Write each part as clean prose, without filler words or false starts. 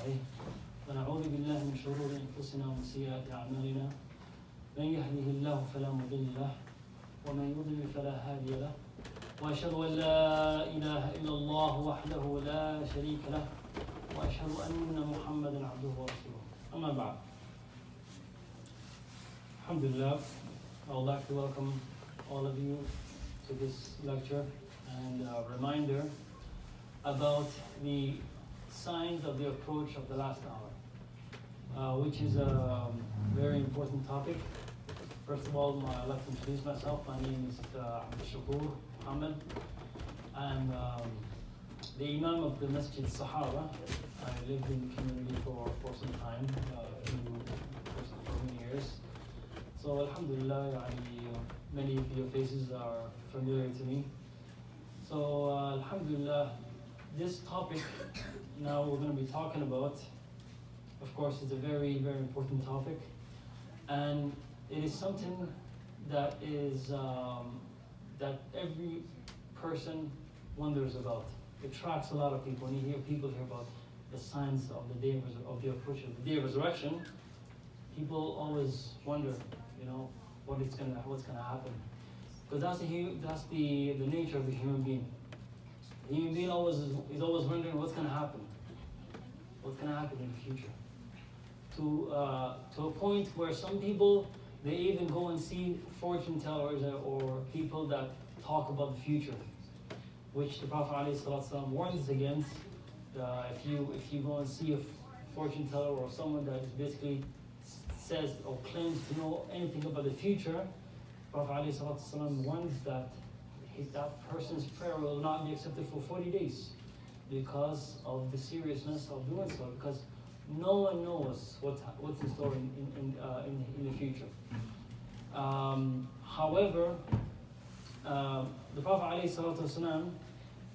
عليه ونعوذ بالله من شرور أنفسنا ومن سيئات أعمالنا من يهده الله فلا مضل له ومن يضلل فلا هادي له وأشهد أن لا إله إلا الله وحده لا شريك له وأشهد أن محمدا عبده ورسوله أما بعد. Alhamdulillah, I would like to welcome all of you to this lecture and a reminder about the signs of the approach of the last hour, which is a very important topic. First of all, I'd like to introduce myself. My name is Abdishakour. I'm the Imam of the Masjid Sahaba. I lived in the community for some time, for many years. So Alhamdulillah, many of your faces are familiar to me. So Alhamdulillah, this topic now we're going to be talking about, of course, it's a very, very important topic. And it is something that is that every person wonders about. It attracts a lot of people. When you hear people hear about the signs of the day of the approach of the day of resurrection, people always wonder, what's gonna happen, because that's the nature of the human being. The human being is always wondering what's gonna happen in the future. To a point where some people, they even go and see fortune tellers or people that talk about the future, which the Prophet ﷺ warns against. If you go and see a fortune teller or someone that is basically says or claims to know anything about the future, Prophet ﷺ warns that that person's prayer will not be accepted for 40 days because of the seriousness of doing so, because no one knows what's in store in the future. However, the Prophet ﷺ,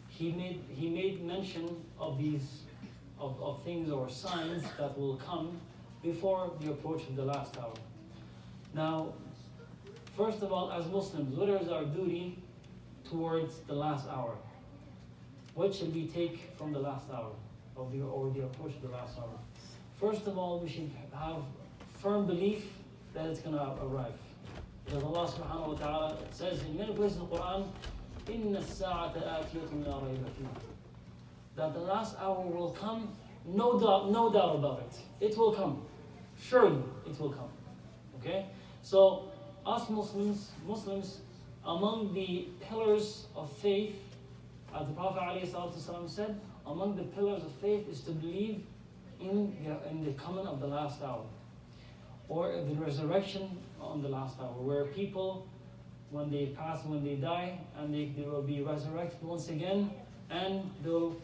he made mention of these of things or signs that will come before the approach of the last hour. Now, first of all, as Muslims, what is our duty towards the last hour? What should we take from the last hour or the approach of the last hour? First of all, we should have firm belief that it's going to arrive. Because Allah subhanahu wa ta'ala says in many places in the Quran, إِنَّ السَّاعَةَ آتِيَةٌ لَا رَيْبَ فِيهَا, that the last hour will come, no doubt about it. It will come. Surely it will come. Okay? So us Muslims, among the pillars of faith, as the Prophet ﷺ said, among the pillars of faith is to believe in the coming of the last hour, or the resurrection on the last hour, where people, when they die, and they will be resurrected once again, and they'll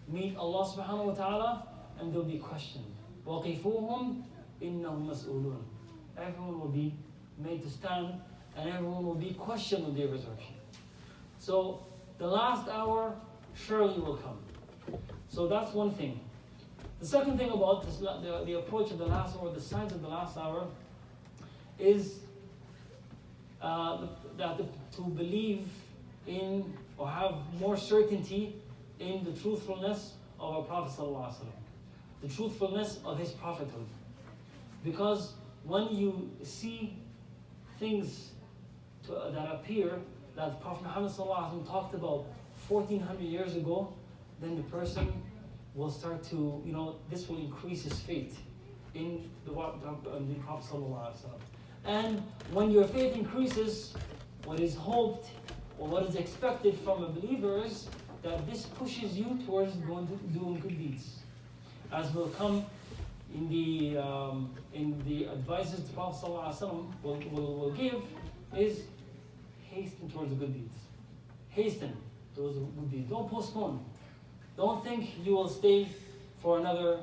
meet Allah subhanahu wa ta'ala, and they'll be questioned. وَقِفُوهُمْ إِنَّهُمْ مَسْئُولُونَ. Everyone will be made to stand, and everyone will be questioned on the day of resurrection. So the last hour surely will come. So that's one thing. The second thing about this, the approach of the last hour, the signs of the last hour, is to believe in or have more certainty in the truthfulness of our Prophet ﷺ, the truthfulness of his prophethood. Because when you see things that appear that Prophet Muhammad ﷺ talked about 1400 years ago, then the person will start to, this will increase his faith in the Prophet ﷺ. And when your faith increases, what is hoped or what is expected from a believer is that this pushes you towards doing good deeds. As will come in the advices the Prophet ﷺ will give, is hasten towards the good deeds. Hasten towards the good deeds. Don't postpone. Don't think you will stay for another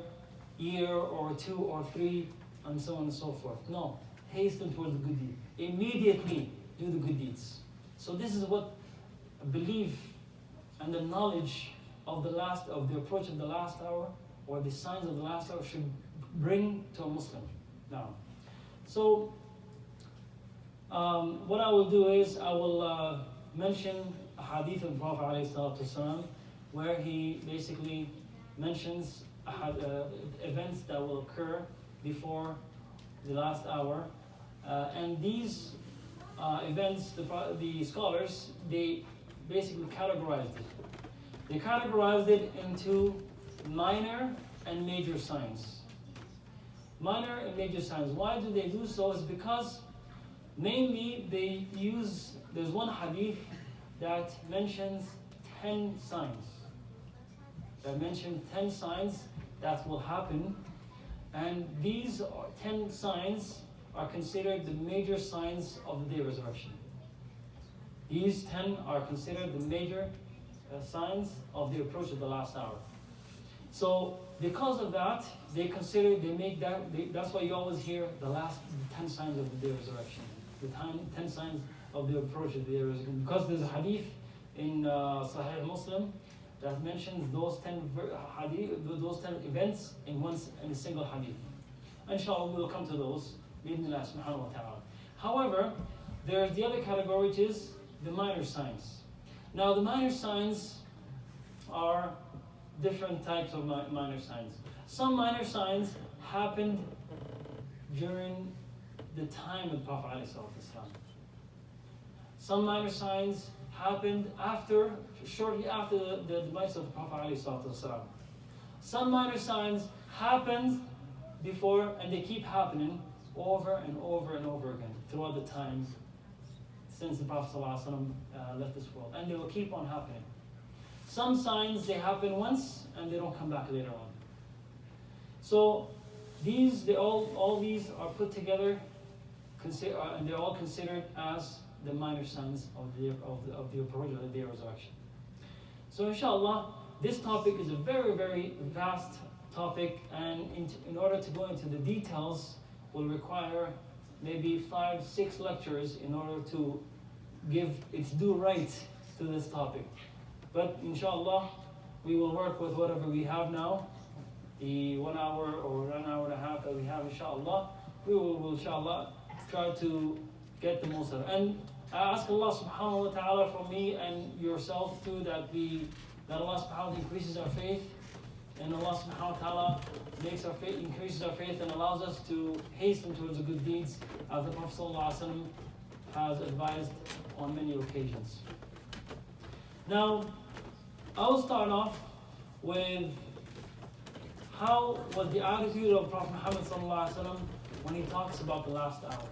year or 2 or 3 and so on and so forth. No, hasten towards the good deed. Immediately do the good deeds. So this is what belief and the knowledge of the approach of the last hour, or the signs of the last hour, should bring to a Muslim. Now, so what I will do is I will mention a hadith of the Prophet ﷺ, where he basically mentions events that will occur before the last hour. And these events, the scholars, they basically categorized it. They categorized it into minor and major signs. Minor and major signs. Why do they do so? Is because mainly there's one hadith that mentions 10 signs. That mention 10 signs that will happen, and these 10 signs are considered the major signs of the day of resurrection. These 10 are considered the major signs of the approach of the last hour. So because of that, that's why you always hear the 10 signs of the day of resurrection, the 10 signs of the approach of the day of resurrection. Because there's a hadith in Sahih Muslim that mentions those 10 events in a single hadith. Inshallah, we will come to those. Bi'idhnillah subhanahu wa ta'ala. However, there's the other category, which is the minor signs. Now, the minor signs are different types of minor signs. Some minor signs happened during the time of the Prophet ﷺ. Some minor signs happened shortly after the demise of the Prophet ﷺ. Some minor signs happened before, and they keep happening over and over and over again throughout the times since the Prophet ﷺ left this world, and they will keep on happening. Some signs, they happen once and they don't come back later on. So all these are put together, and they're all considered as the minor signs of the approach of the day of resurrection. So inshallah, this topic is a very, very vast topic, and in order to go into the details will require maybe 5-6 lectures in order to give its due right to this topic. But inshallah, we will work with whatever we have now, the 1 hour or 1 hour and a half that we have, inshallah. We will inshallah try to get the most of it. And I ask Allah subhanahu wa ta'ala from me and yourself too that Allah subhanahu wa ta'ala increases our faith, and Allah subhanahu wa ta'ala increases our faith and allows us to hasten towards the good deeds, as the Prophet sallallahu alaihi wasallam has advised on many occasions. Now, I'll start off with how was the attitude of Prophet Muhammad sallallahu alaihi wasallam when he talks about the last hour.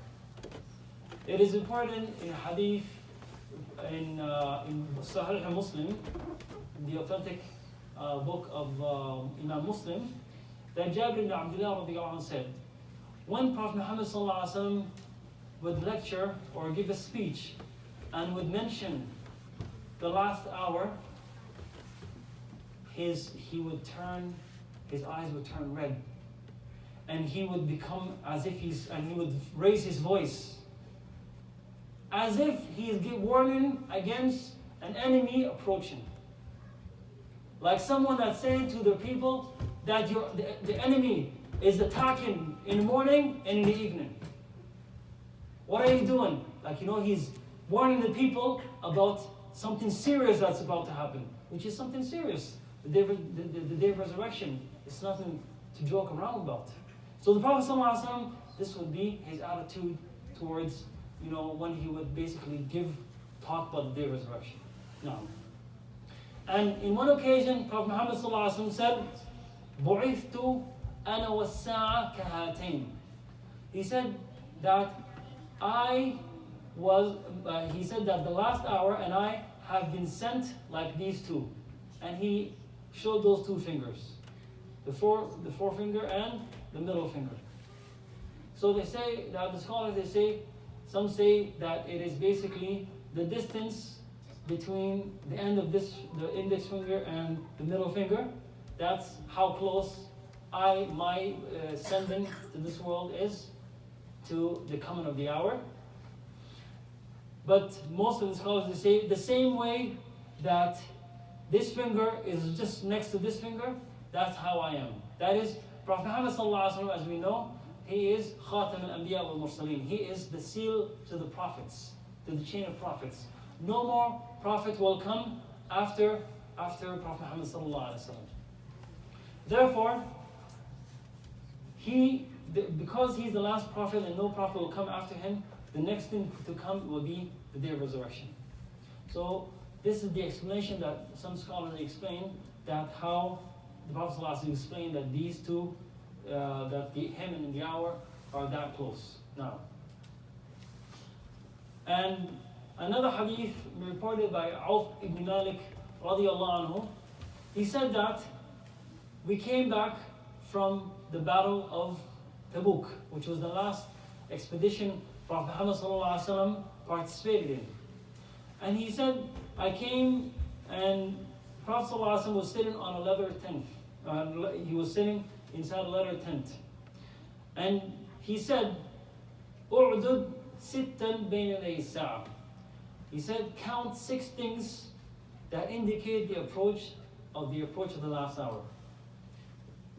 It is important in hadith, in Sahih Muslim, the authentic book of Imam Muslim, that Jabir ibn Abdullah radiallahu anhu said, when Prophet Muhammad sallallahu alaihi wasallam would lecture or give a speech and would mention the last hour, his eyes would turn red, and he would become as if and he would raise his voice, as if he is warning against an enemy approaching. Like someone that's saying to the people that the enemy is attacking in the morning and in the evening. What are you doing? He's warning the people about something serious that's about to happen, which is something serious. The day of resurrection is nothing to joke around about. So the Prophet ﷺ, this would be his attitude towards, when he would basically talk about the day of resurrection. Now, and in one occasion, Prophet Muhammad ﷺ said, "Bu'ithtu ana was-sa'a kahatayn." He said that the last hour and I have been sent like these two, and he showed those two fingers, the forefinger and the middle finger. So they say that the scholars some say that it is basically the distance between the end of the index finger and the middle finger. That's how close my sending to this world is to the coming of the hour. But most of the scholars, they say the same way that this finger is just next to this finger, that's how I am. That is, Prophet Muhammad sallallahu alaihi wasallam, as we know, he is Khatam al-Anbiya wal-Mursaleen. He is the seal to the prophets, to the chain of prophets. No more prophet will come after Prophet Muhammad sallallahu alaihi wasallam. Therefore, because he's the last prophet and no prophet will come after him, the next thing to come will be the day of resurrection. So this is the explanation that some scholars explain, that how the Prophet ﷺ explained that these two, that him and the hour are that close now. And another hadith reported by Auf ibn Malik radiallahu anhu, he said that we came back from the battle of Tabuk, which was the last expedition Prophet Muhammad ﷺ participated in. And he said, I came and Prophet ﷺ was sitting on a leather tent. He was sitting inside a leather tent. And he said, "U'dud sittan bayna yaday as-sa'a." He said, count 6 things that indicate the approach of the last hour.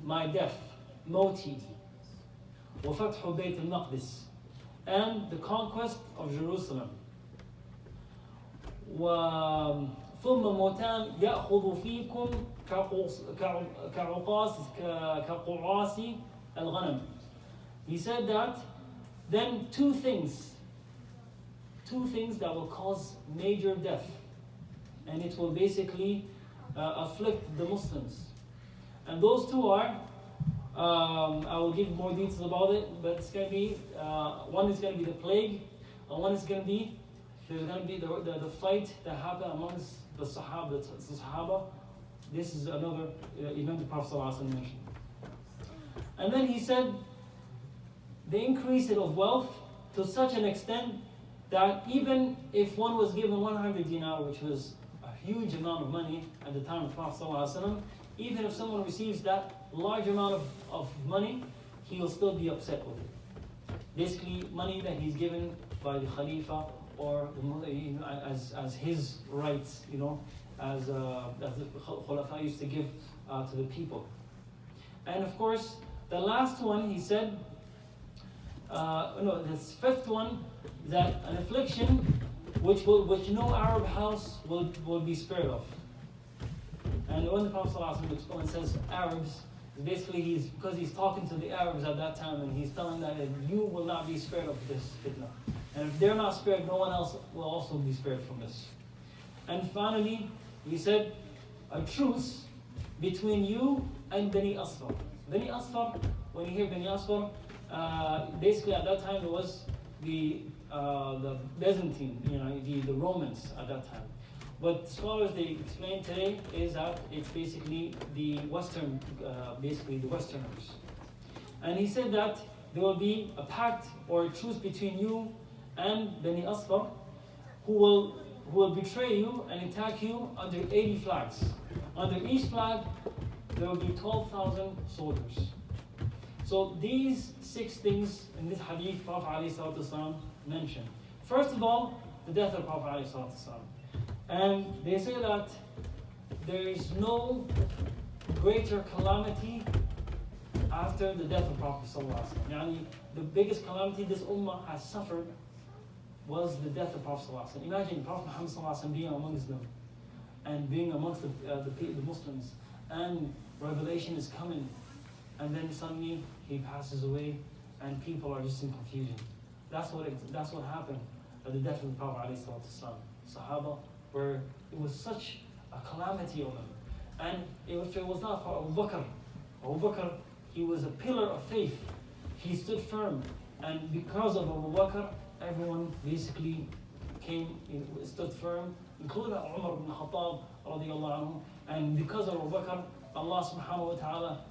My death, mawti, wa fathu Bayt al-Maqdis, and the conquest of Jerusalem. ثم موتان يأخذ فيكم كقعاص الغنم. He said that then two things that will cause major death, and it will basically afflict the Muslims. And those two are, I will give more details about it, but it's going to be, one is going to be the plague, and one is going to be, there's going to be the fight that happened amongst the Sahaba. This is another event the Prophet ﷺ mentioned. And then he said, the increase of wealth to such an extent that even if one was given 100 dinar, which was a huge amount of money at the time of the Prophet ﷺ, even if someone receives that large amount of money, he will still be upset with it. Basically, money that he's given by the Khalifa, or as his rights, as the Khulafa used to give to the people. And of course, the last one, he said, this 5th one, that an affliction which no Arab house will be spared of. And when the Prophet ﷺ says Arabs, basically because he's talking to the Arabs at that time, and he's telling them that you will not be spared of this fitna. And if they're not spared, no one else will also be spared from this. And finally, he said, a truce between you and Bani Asfar. Bani Asfar, when you hear Bani Asfar, basically at that time it was the Byzantine, the Romans at that time. What scholars they explain today is that it's basically the Western, the Westerners. And he said that there will be a pact or a truce between you and Bani Asfar, who will betray you and attack you under 80 flags. Under each flag, there will be 12,000 soldiers. So these 6 things in this hadith Prophet ﷺ mentioned. First of all, the death of Prophet ﷺ. And they say that there is no greater calamity after the death of Prophet ﷺ. The biggest calamity this ummah has suffered was the death of Prophet ﷺ. Imagine Prophet Muhammad ﷺ being amongst them and being amongst the Muslims, and revelation is coming, and then suddenly he passes away and people are just in confusion. That's what happened at the death of the Prophet ﷺ. Sahaba, where it was such a calamity on them. And if it was not for Abu Bakr, he was a pillar of faith. He stood firm, and because of Abu Bakr, everyone basically stood firm, including Umar ibn Khattab radiallahu anhu. And because of Abu Bakr, Allah subhanahu wa ta'ala,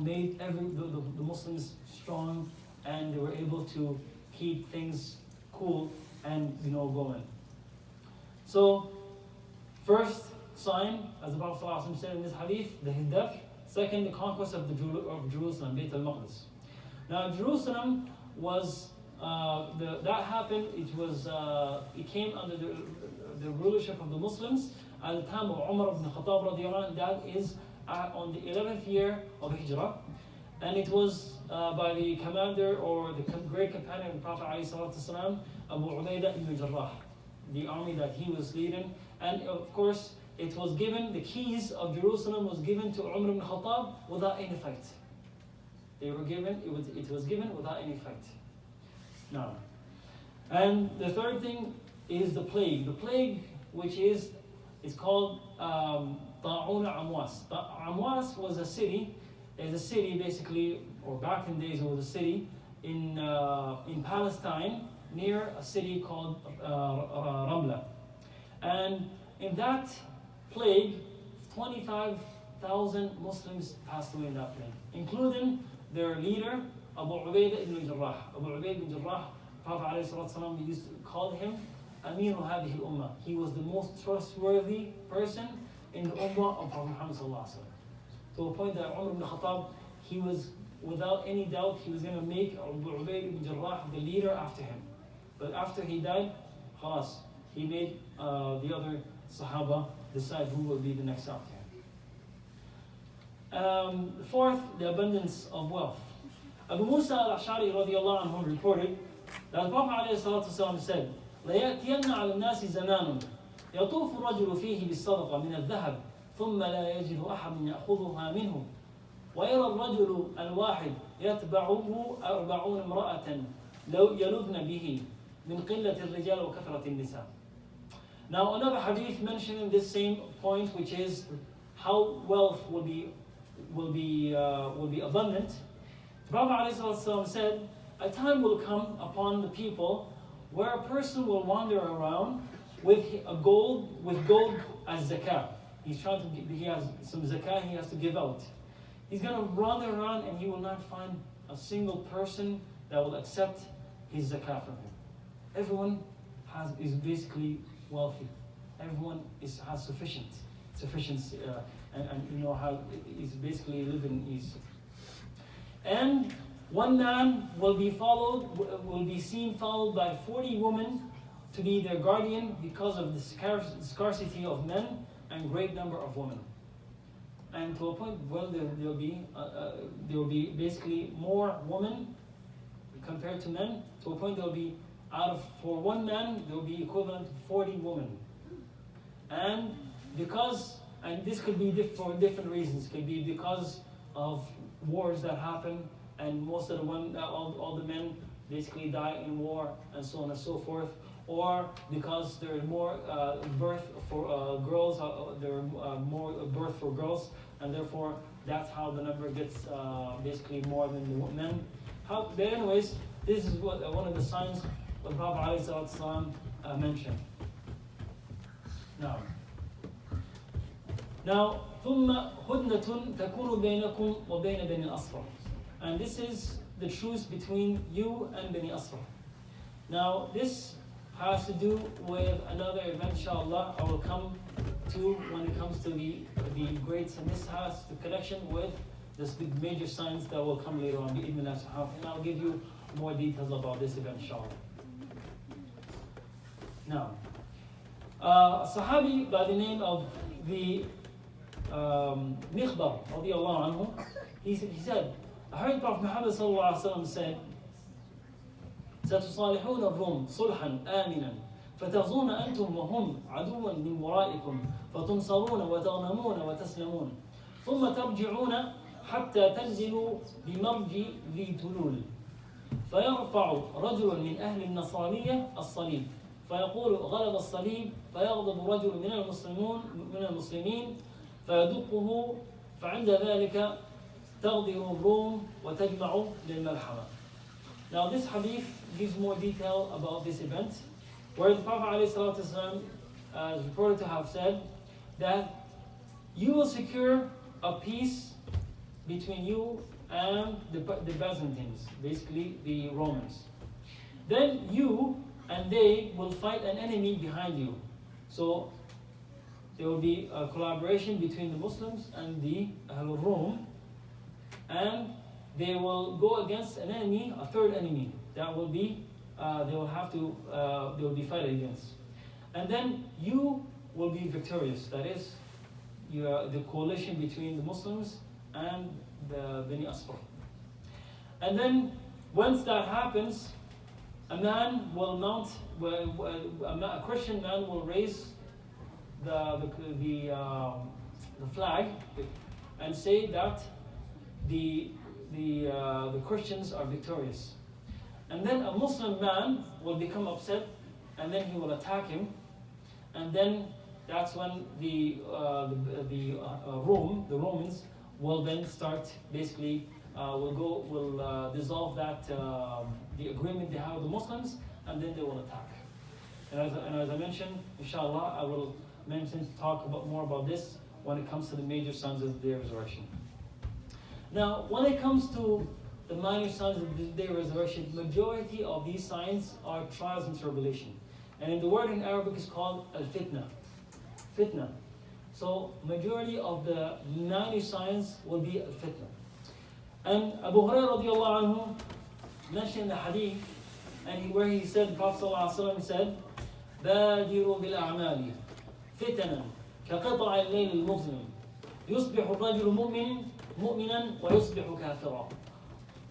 made the Muslims strong, and they were able to keep things cool and going. So, first sign, as the Prophet ﷺ said in this hadith, his death. Second, the conquest of Jerusalem, Bayt al-Maqdis. Now, Jerusalem was that happened. It came under the rulership of the Muslims at the time of Umar ibn Khattab radiallahu anhu. That is on the 11th year of Hijrah, and it was by the commander or the great companion of the Prophet ﷺ, Abu Ubaidah ibn Jarrah, the army that he was leading. And of course, it was given, the keys of Jerusalem was given to Umar ibn Khattab without any fight. They were given, it was given without any fight. Now, and the third thing is the plague. The plague, which is called Ta'un Amwas. Amwas was a city, basically, or back in days it was a city in Palestine, near a city called Ramla. And in that plague, 25,000 Muslims passed away in that plague, including their leader, Abu Ubaidah ibn Jarrah. Abu Ubaidah ibn Jarrah, Prophet ﷺ used to call him Amiru Hadihi al-Ummah. He was the most trustworthy person in the Ummah of Prophet Muhammad ﷺ. To a point that Umar ibn Khattab, he was, without any doubt, he was going to make Abu Ubaidah ibn Jarrah the leader after him. But after he died, khalas, he made the other Sahaba decide who will be the next after him. Fourth, the abundance of wealth. Abu Musa al-Ash'ari radiallahu anhu reported that the Prophet ﷺ said, لَيَأْتِيَنَّ عَلَى النَّاسِ زَمَانٌ يَطُوفُ الرَّجُلُ فِيهِ بِالصَّدَقَةِ مِنَ الذَّهَبِ ثُمَّ لَا يَجِدُ أَحَدٌ يَأْخُذُهَا مِنْهُ وَيَرَى الرَّجُلُ الْوَاحِدُ يَتْبَعُهُ 40 امْرَأَةً يَلُذْنَ بِهِ مِنْ قِلَّةِ الرِّجَالِ وَكَثْرَةِ النِّسَاءِ. Now another hadith mentioning this same point, which is how wealth will be abundant. The Prophet ﷺ said, a time will come upon the people where a person will wander around with gold as zakah. He has some zakah he has to give out. He's going to wander around and he will not find a single person that will accept his zakah from him. Everyone is basically wealthy. Everyone has sufficiency, and you know how is basically living easy. And one man will be seen followed by 40 women to be their guardian because of the scarcity of men and great number of women. And to a point where there will be basically more women compared to men. To a point there will be for one man there will be equivalent to 40 women. And this could be for different reasons. It could be because of wars that happen, and most of all the men basically die in war, and so on and so forth. Or because there are more birth for girls, there are more birth for girls, and therefore that's how the number gets basically more than the men. But anyways, this is one of the signs the Prophet ﷺ mentioned. Now, ثم هدنة تكون بينكم وبين بني الأصفر. And this is the truce between you and Bani Asfar. Now, this has to do with another event, inshallah, I will come to when it comes to the grades, and this has the connection with the major signs that will come later on, and I'll give you more details about this event, inshallah. Now, a Sahabi by the name of the Mikhbar, radiallahu anhu, he said, I heard Prophet Muhammad sallallahu alaihi wasallam said, ستصالحون الروم صلحا آمنا فتغزون أنتم وهم عدوا من ورائكم فتنصرون وتغنمون وتسلمون ثم ترجعون حتى تنزلوا بمرج ذي تلول فيرفع رجل من أهل النصرانية الصليب فيقول غلب الصليب فيغضب رجل من المسلمين فيدقه فعند ذلك تغدر الروم وتجمع للملحمة. Now this hadith gives more detail about this event, where the Prophet ﷺ is reported to have said that you will secure a peace between you and the Byzantines, basically the Romans. Then you and they will fight an enemy behind you. So there will be a collaboration between the Muslims and the Ahlul Rum, and they will go against an enemy, a third enemy that will be they will be fighting against, and then you will be victorious. That is, the coalition between the Muslims and the Bani Asfar. And then once that happens, a Christian man will raise the flag and say that the Christians are victorious. And then a Muslim man will become upset, and then he will attack him, and then that's when the Romans will then start basically will dissolve that the agreement they have with the Muslims, and then they will attack. And as I mentioned, inshallah, I will talk more about this when it comes to the major signs of the day of resurrection. Now, when it comes to the minor signs of the day of resurrection, majority of these signs are trials and tribulation. And in the word in Arabic is called al-fitna. Fitna. So majority of the 90 signs will be al-fitna. And Abu Hurairah radiallahu anhu mentioned the hadith, and where he said, the Prophet ﷺ said, بادروا بالأعمال فتنا كقطع الليل المظلم يصبح الرجل مؤمنا ويصبح كافرا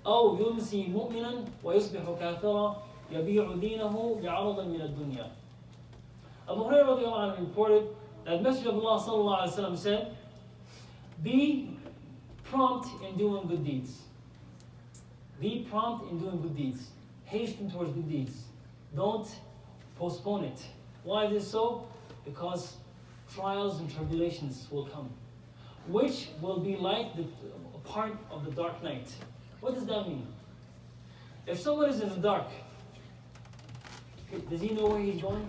أو يمسي مؤمنا ويصبح كافرا يبيع دينه بعرض من الدنيا. Abu Hurairah radiallahu anhu reported that Messenger of Allah sallallahu alaihi wasallam said, be prompt in doing good deeds. Be prompt in doing good deeds. Hasten towards good deeds. Don't postpone it. Why is this so? Because trials and tribulations will come, which will be like a part of the dark night. What does that mean? If someone is in the dark, does he know where he's going?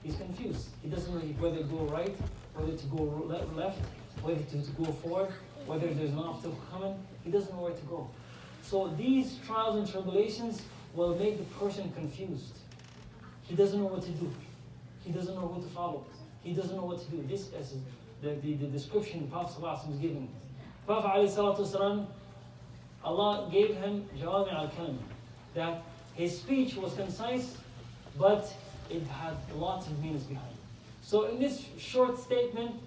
He's confused. He doesn't know whether to go right, whether to go left, whether to go forward, whether there's an obstacle coming. He doesn't know where to go. So these trials and tribulations will make the person confused. He doesn't know what to do. He doesn't know who to follow. He doesn't know what to do. This is the description the Prophet ﷺ is giving. Prophet ﷺ, Allah gave him jawami al-kalim, that his speech was concise, but it had lots of meanings behind. So in this short statement,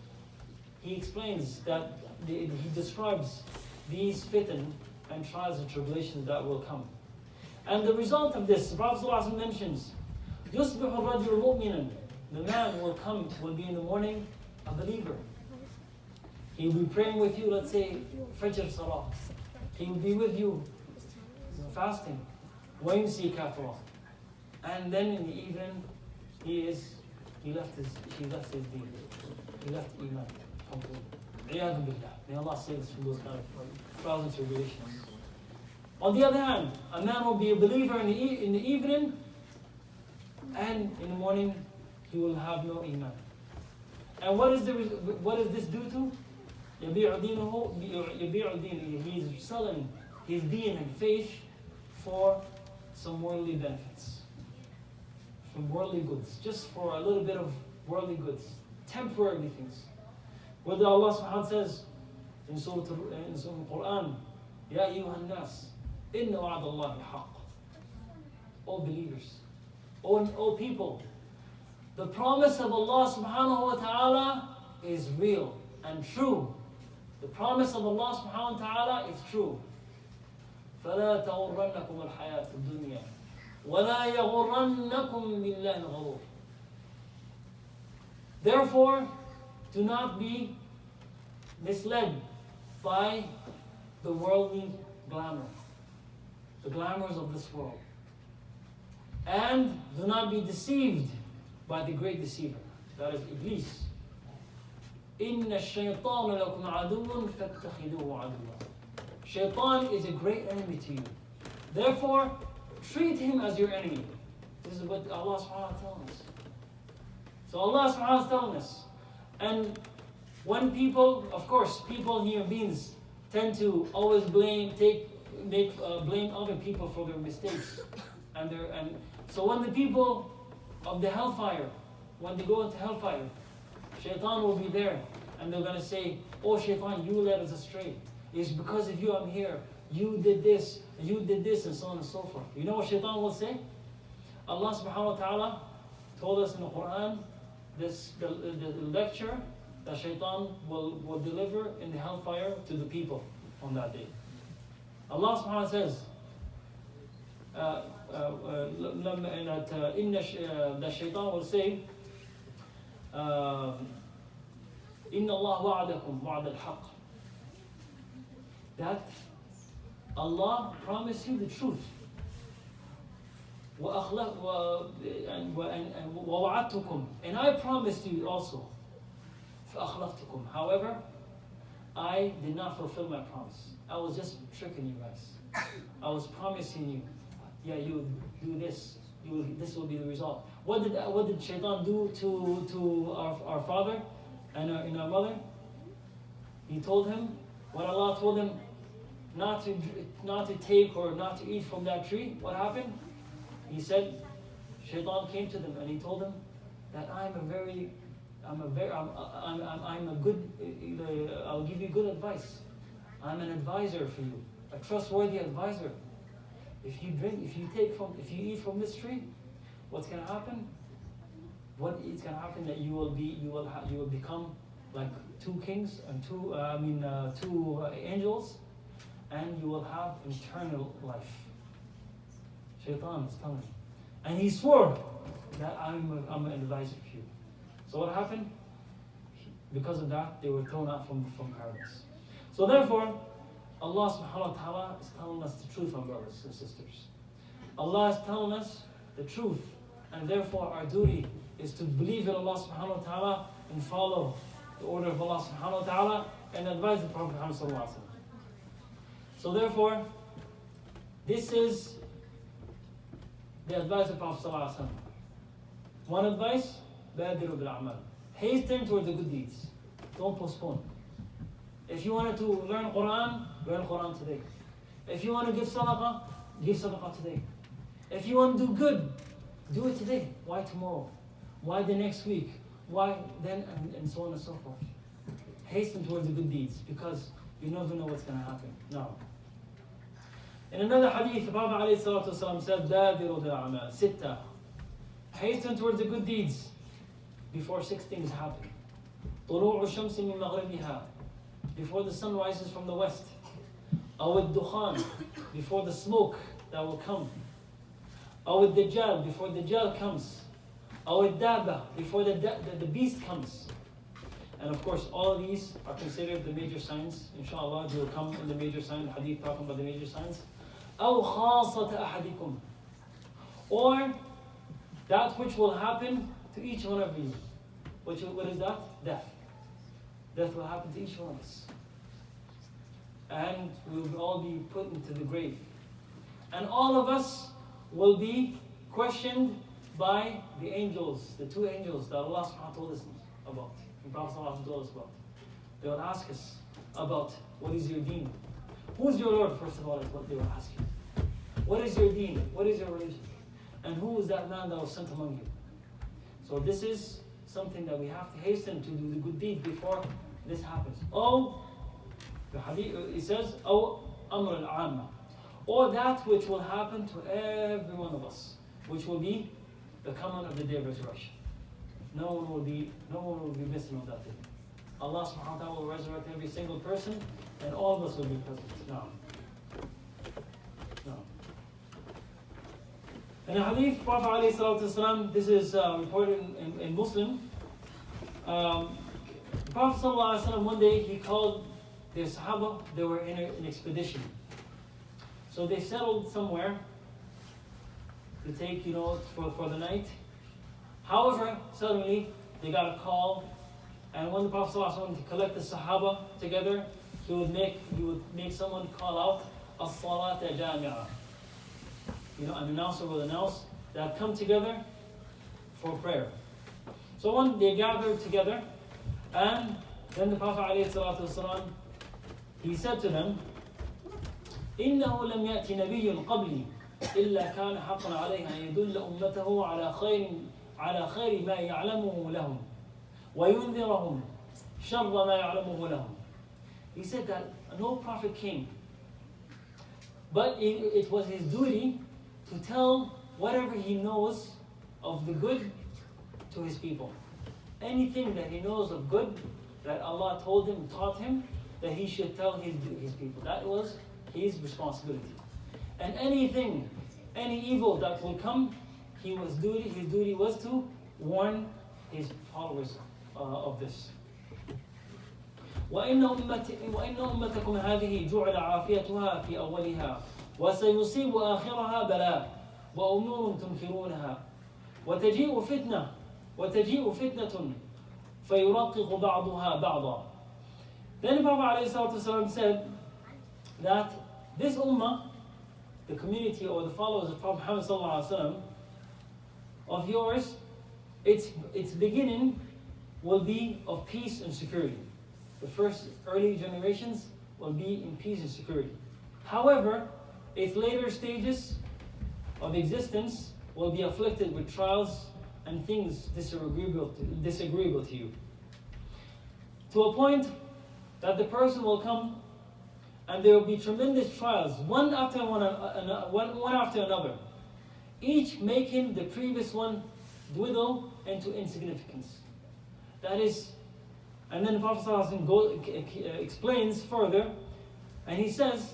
he explains that he describes these fitan and trials and tribulations that will come. And the result of this, the Prophet ﷺ mentions, يُصْبِحُ الرَّجُلُ مُؤْمِنًا. The man will be in the morning a believer. He will be praying with you, let's say, Fajr Salah. He will be with you fasting. وَيُمْسِي كَافِرًا. And then in the evening, he left his deen. He left Iman completely. عِيَاذُ بِاللَّهِ. May Allah save us from those kind of trials and tribulations. On the other hand, a man will be a believer in the evening, and in the morning he will have no Iman. And what does this do to? يَبِيعُ دِينُهُ. He's selling his deen and faith for some worldly benefits, from worldly goods, just for a little bit of worldly goods, temporary things. Whether Allah subhanahu wa ta'ala says in Surah Al-Quran, يَا أَيُّهَا النَّاسِ إِنَّ وَعْدَ اللَّهِ حَقٌّ. O believers, O people, the promise of Allah subhanahu wa ta'ala is real and true. The promise of Allah subhanahu wa ta'ala is true. فَلَا تَغُرَّنَّكُمُ الْحَيَاةُ الدُّنْيَا وَلَا يَغُرَّنَّكُمْ بِاللَّهِ الْغَرُورُ. Therefore, do not be misled by the worldly glamour, the glamours of this world. And do not be deceived by the great deceiver, that is Iblis. إِنَّ الشَّيْطَانَ لَكُمْ عَدُوٌ فَاتَّخِذُوهُ عَدُوًّا. Shaitan is a great enemy to you. Therefore, treat him as your enemy. This is what Allah subhanahu wa ta'ala tells us. So Allah subhanahu wa ta'ala is telling us. And when people, of course, human beings, tend to always blame other people for their mistakes. And so when the people of the hellfire, when they go into hellfire, Shaitan will be there, and they're going to say, oh Shaitan, you led us astray. It's because of you I'm here. You did this, and so on and so forth. You know what Shaitan will say? Allah subhanahu wa ta'ala told us in the Quran, the lecture that Shaitan will deliver in the hellfire to the people on that day. Allah subhanahu wa ta'ala says, that Shaitan will say, إِنَّ اللَّهَ وَعَدَكُمْ وَعْدَ الْحَقِّ. That Allah promised you the truth. وَوَعَدْتُكُمْ, and I promised you also. فَأَخْلَفْتُكُمْ, however, I did not fulfill my promise. I was just tricking you guys. I was promising you, yeah, you do this, this will be the result. What did Shaitan do to our father and our mother? He told him, when Allah told him not to take or not to eat from that tree, what happened? He said, Shaitan came to them and he told them that I'm a good, I'll give you good advice. I'm an advisor for you, a trustworthy advisor. If you eat from this tree, what's going to happen? What is going to happen that you will become like two kings and two angels, and you will have eternal life. Shaitan is telling me, and he swore that I'm an advisor for you. So what happened? Because of that, they were thrown out from paradise. So therefore, Allah subhanahu wa ta'ala is telling us the truth, my brothers and sisters. Allah is telling us the truth, and therefore our duty is to believe in Allah subhanahu wa ta'ala and follow the order of Allah subhanahu wa ta'ala and advise the Prophet Muhammad sallallahu alaihi wasallam. So therefore, this is the advice of Prophet sallallahu alaihi wasallam. One advice, بادروا بالأعمال. Hasten toward the good deeds. Don't postpone. If you wanted to learn Quran today. If you want to give sadaqah today. If you want to do good, do it today. Why tomorrow? Why the next week? Why then? And so on and so forth. Hasten towards the good deeds, because you never know what's going to happen. Now, in another hadith, the Prophet ﷺ said, بادروا بالأعمال ستة. Hasten towards the good deeds before 6 things happen. طلوع الشمس من مغربها, before the sun rises from the west. أو الدخان, before the smoke that will come. أو الدجال, before the Dajjal comes. أو الدابة, before the beast comes. And of course, all of these are considered the major signs. Inshallah, they will come in the major signs, the hadith talking about the major signs. أو خاصة أحدكم, or that which will happen to each one of you. What is that? Death. Death will happen to each one of us. And we will all be put into the grave. And all of us will be questioned by the angels, the 2 angels that Allah subhanahu wa ta'ala told us about. The Prophet told us about. They will ask us about what is your deen. Who is your Lord, first of all, is what they will ask you. What is your deen? What is your religion? And who is that man that was sent among you? So this is something that we have to hasten to do the good deed before this happens. Oh, the hadith, it says, oh, amr al-amma, or that which will happen to every one of us, which will be the coming of the day of resurrection. No one will be missing on that day. Allah subhanahu wa ta'ala will resurrect every single person, and all of us will be present. No. In a hadith, Prophet alayhi salatu wasalam, this is reported in Muslim. The Prophet sallallahu alaihi wasallam, one day he called the Sahaba. They were in an expedition. So they settled somewhere to take, for the night. However, suddenly they got a call, and when the Prophet sallallahu alaihi wasallam to collect the Sahaba together, he would make someone call out as-salat jami'ah. An announcer will announce that come together for prayer. So when they gathered together, and then the Prophet ﷺ, he said to them, إِنَّهُ لَمْ يَأْتِ نَبِيٌّ قَبْلِي إِلَّا كَانَ حَقًّا عَلَيْهِ أَن يَدُلَّ أُمَّتَهُ على خير ما يعلمه لهم وينذرهم شر ما يعلمه لهم. He said that no prophet came, but it was his duty to tell whatever he knows of the good to his people. Anything that he knows of good that Allah told him, taught him, that he should tell his people. That was his responsibility. And any evil that will come, his duty was to warn his followers of this. وإن أمتكم هذه جعل عافيتها في أولها وسيصيب آخرها بلاء وأمور تنكرونها وتجيء فتنة فيرقق بعضها بعضا. Then the Prophet ﷺ said that this ummah, the community or the followers of Prophet Muhammad ﷺ, of yours, its beginning will be of peace and security. The first early generations will be in peace and security. However, its later stages of existence will be afflicted with trials and things disagreeable to you. To a point that the person will come and there will be tremendous trials, one after another, each making the previous one dwindle into insignificance. That is, and then the Prophet ﷺ explains further, and he says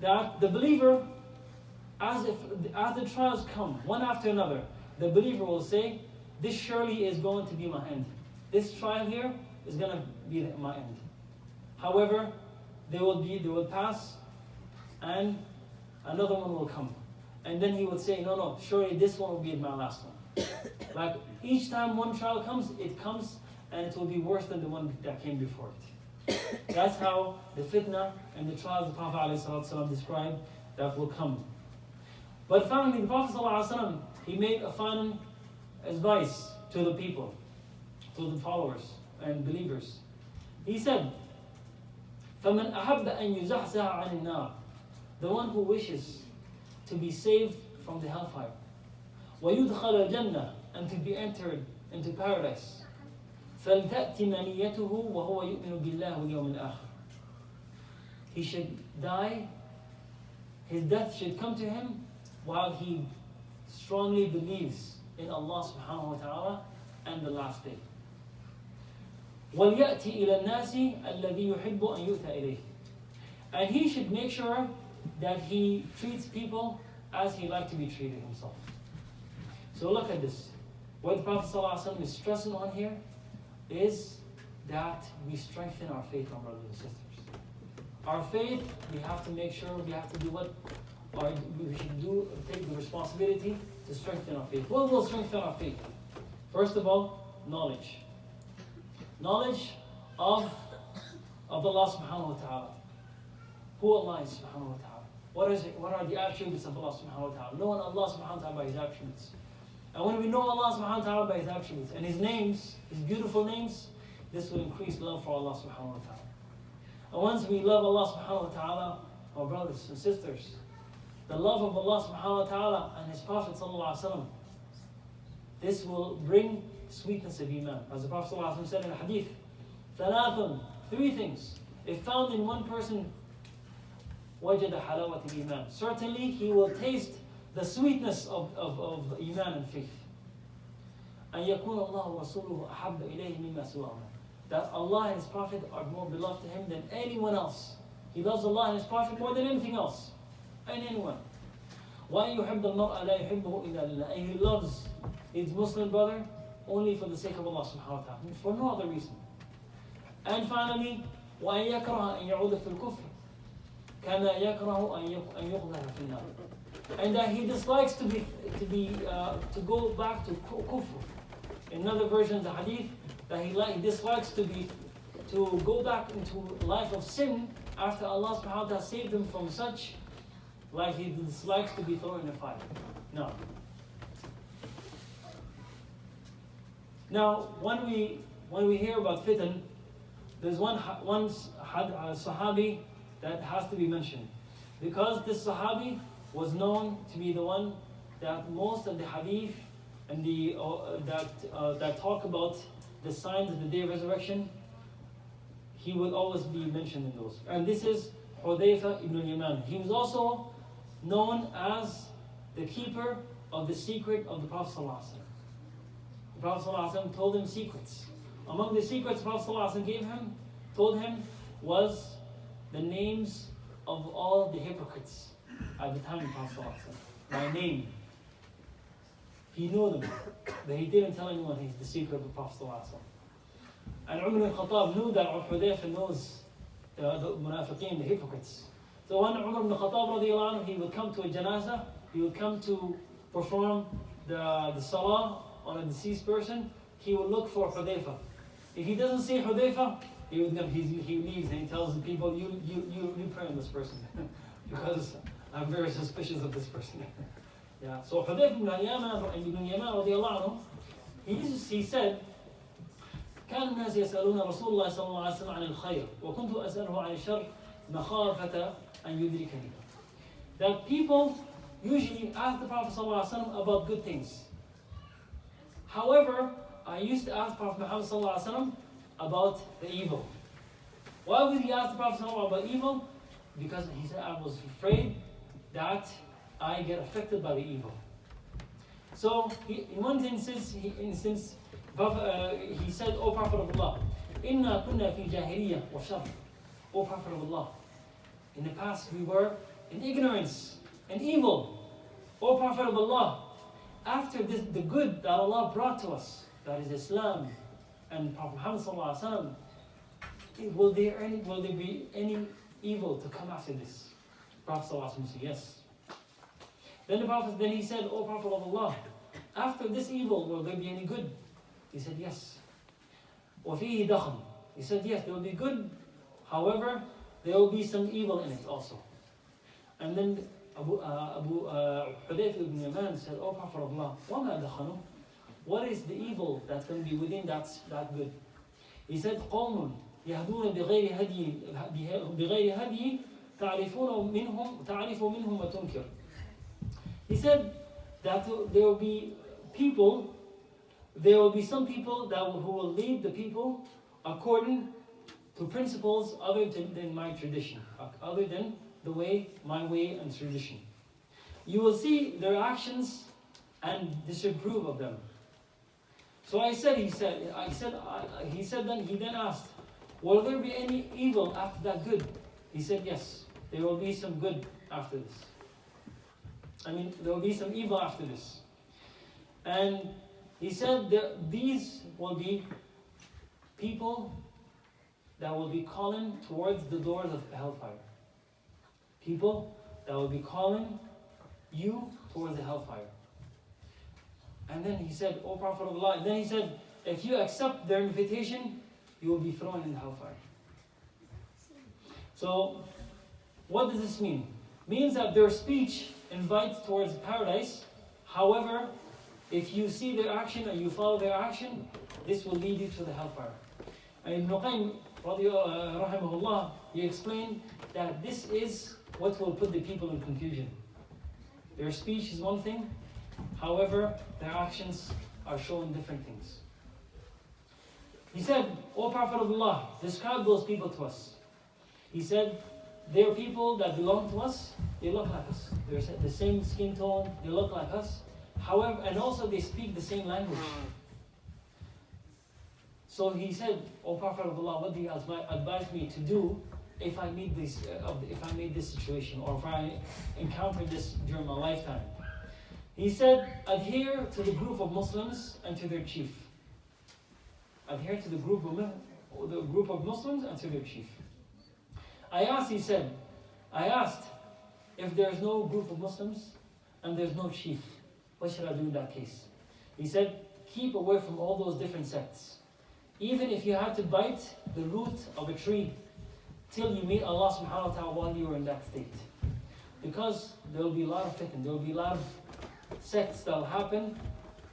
that the believer, as the trials come one after another, the believer will say, this surely is going to be my end. This trial here is going to be my end. However, they will pass, and another one will come. And then he would say, no, surely this one will be my last one. Like each time one trial comes, it comes and it will be worse than the one that came before it. That's how the fitna and the trials the Prophet ﷺ described that will come. But finally, the Prophet ﷺ, he made a final advice to the people, to the followers and believers. He said, فَمَنْ أَحَبَّ أَنْ يُزَحْزَحَ عَنِ النَّارِ, the one who wishes to be saved from the hellfire, وَيُدْخَلَ الْجَنَّةِ, and to be entered into paradise, فَلْتَأْتِ مَنِيَّتُهُ وَهُوَ يُؤْمِنُ بِاللَّهِ وَالْيَوْمِ الْآخِرِ, he should die, his death should come to him while he strongly believes in Allah subhanahu wa ta'ala and the last day. وَلْيَأْتِ إِلَى النَّاسِ الَّذِي يُحِبُّ أَنْ يُؤْتَى إِلَيْهِ, and he should make sure that he treats people as he likes to be treated himself. So look at this. What the Prophet ﷺ is stressing on here is that we strengthen our faith, my brothers and sisters. Our faith, we have to make sure, we have to do what we should do, take the responsibility to strengthen our faith. What will strengthen our faith? First of all, knowledge. Knowledge of Allah subhanahu wa ta'ala. Who Allah is subhanahu wa ta'ala. What are the attributes of Allah subhanahu wa ta'ala? Knowing Allah subhanahu wa ta'ala by His attributes. And when we know Allah subhanahu wa ta'ala by His attributes and His names, His beautiful names, this will increase love for Allah subhanahu wa ta'ala. And once we love Allah subhanahu wa ta'ala, our brothers and sisters, the love of Allah subhanahu wa ta'ala and His Prophet sallallahu alaihi wasallam, this will bring sweetness of Iman. As the Prophet sallallahu alaihi wasallam said in a hadith, ثلاث, three things, if found in one person, وجد حلاوة الإيمان, certainly he will taste the sweetness of Iman and faith. أن يكون الله ورسوله أحب إليه مما سواهما, that Allah and His Prophet are more beloved to him than anyone else. He loves Allah and His Prophet more than anything else and anyone. وأن يحب المرء لا يحبه إلا لله, and he loves his Muslim brother only for the sake of Allah subhanahu wa ta'ala, for no other reason. And finally, وأن يكره أن يعود في الكفر كما يكره أن يقذف في النار, and that he dislikes to go back to kufr. In another version of the hadith, that he dislikes to go back into life of sin after Allah subhanahu wa ta'ala saved him from such, like he dislikes to be thrown in the fire. Now, when we hear about fitan, there's one sahabi that has to be mentioned, because this sahabi was known to be the one that most of the hadith and that talk about the signs of the day of resurrection, he would always be mentioned in those. And this is Hudayfa ibn al-Yaman. He was also known as the keeper of the secret of the Prophet ﷺ. The Prophet ﷺ told him secrets. Among the secrets the Prophet ﷺ told him was the names of all the hypocrites at the time of the Prophet ﷺ, by name. He knew them, but he didn't tell anyone he's the secret of the Prophet ﷺ. And Umar ibn Khattab knew that Hudayfa knows the munafiqeen, the hypocrites. So when Umar ibn Khattab radiallahu anhu, he would come to a janazah, he would come to perform the salah on a deceased person, he would look for Hudayfa. If he doesn't see Hudayfa, he leaves and he tells the people, you pray on this person. Because I'm very suspicious of this person. Yeah. So Hudayfa ibn Yaman radiallahu anhu, he said, كان الناس يسألون رسول الله صلى الله عليه وسلم عن الخير وكنت أسأله عن الشر مخافة أن يدركني. That people usually ask the Prophet صلى الله عليه وسلم about good things. However, I used to ask Prophet Muhammad صلى الله عليه وسلم about the evil. Why would he ask the Prophet صلى الله عليه وسلم about evil? Because he said, I was afraid that I get affected by the evil. So in one instance, he said, O Prophet of Allah, Inna kunna fi jahiliyyah wa shar. O Prophet of Allah, in the past we were in ignorance and evil. O Prophet of Allah, after this, the good that Allah brought to us, that is Islam and Prophet Muhammad sallallahu alaihi wasallam, will there be any evil to come after this? Prophet sallallahu alaihi wasallam said, yes. Then he said, O Prophet of Allah, after this evil, will there be any good? He said, yes. وَفِيهِ دَخْلٌ. He said, yes, there will be good. However, there will be some evil in it also. And then Abu Hudayfa ibn Yaman said, O Prophet of Allah, وَمَا دَخَلُ? What is the evil that's going to be within that good? He said, قَوْمٌ يَهْدُونَ بِغَيْرِ هَدْيِ تعرف منهم وتنكر. He said that there will be some people who will lead the people according to principles other than my tradition, other than my way and tradition. You will see their actions and disapprove of them. So he then asked, will there be any evil after that good? He said, yes, there will be some good after this. There will be some evil after this. And he said that these will be people that will be calling towards the doors of hellfire. People that will be calling you towards the hellfire. And then he said, O Prophet of Allah, and then he said, if you accept their invitation, you will be thrown in hellfire. So, what does this mean? It means that their speech invites towards paradise. However, if you see their action and you follow their action, this will lead you to the hellfire. And Ibn Qayyim, rahimahullah, he explained that this is what will put the people in confusion. Their speech is one thing, however, their actions are showing different things. He said, O Prophet of Allah, describe those people to us. He said, they are people that belong to us, they look like us. They're the same skin tone, they look like us. However, and also they speak the same language. So he said, O Prophet of Allah, what do you advise me to do if I meet this situation, or if I encounter this during my lifetime? He said, adhere to the group of Muslims and to their chief. Adhere to the group of Muslims and to their chief. I asked, if there's no group of Muslims and there's no chief, what should I do in that case? He said, keep away from all those different sects. Even if you have to bite the root of a tree till you meet Allah subhanahu wa ta'ala while you are in that state. Because there will be a lot of fitna, there will be a lot of sects that will happen.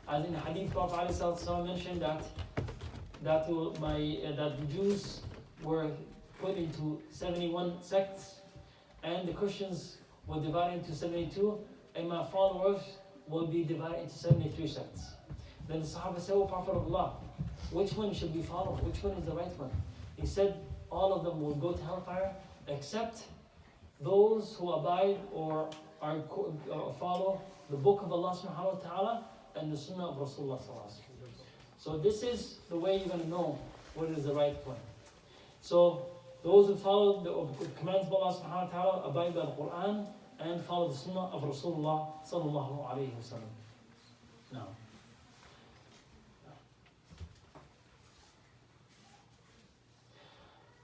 As in the hadith, Prophet ﷺ mentioned that the Jews were put into 71 sects, and the Christians were divided into 72, and my followers will be divided into 73 sects. Then the Sahaba said, O Prophet of Allah, which one should we follow? Which one is the right one? He said, all of them will go to hellfire except those who abide or follow the book of Allah subhanahu wa ta'ala and the sunnah of Rasulullah sallallahu alaihi wasallam. So this is the way you're going to know what is the right one. So those who follow the commands of Allah subhanahu wa ta'ala, abide by the Quran, and follow the sunnah of Rasulullah sallallahu alaihi wasallam. Now.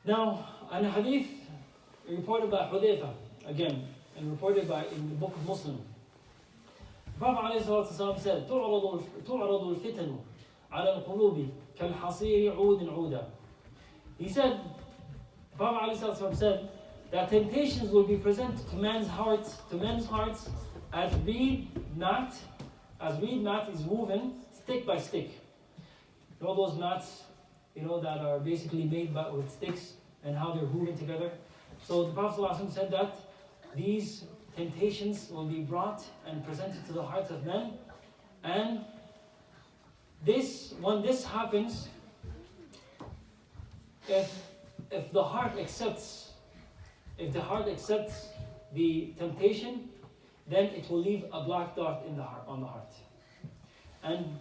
Now, an hadith reported by Hudayfa, again, and reported by in the book of Muslim. The Prophet ﷺ said, تعرض الفتن على القلوب كالحصير عود عودا. He said, the Prophet ﷺ said that temptations will be presented to men's hearts, as reed mat is woven stick by stick. You know those mats, that are basically made with sticks and how they're woven together. So the Prophet ﷺ said that these temptations will be brought and presented to the hearts of men, and when this happens, if the heart accepts the temptation, then it will leave a black dot on the heart. And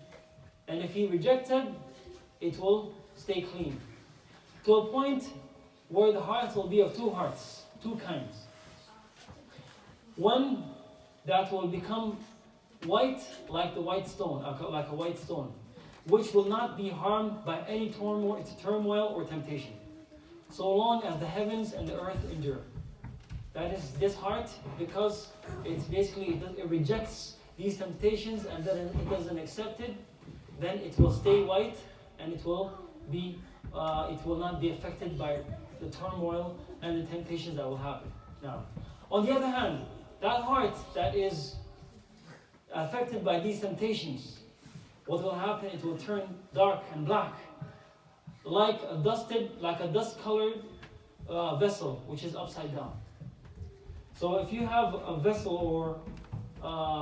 if he rejected, it will stay clean. To a point where the heart will be of two kinds. One that will become white like a white stone, which will not be harmed by any turmoil or temptation, so long as the heavens and the earth endure. That is this heart, because it rejects these temptations and then it doesn't accept it, then it will stay white and it will not be affected by the turmoil and the temptations that will happen. Now, on the other hand, that heart that is affected by these temptations, what will happen? It will turn dark and black, like a dust-colored vessel which is upside down. So if you have a vessel or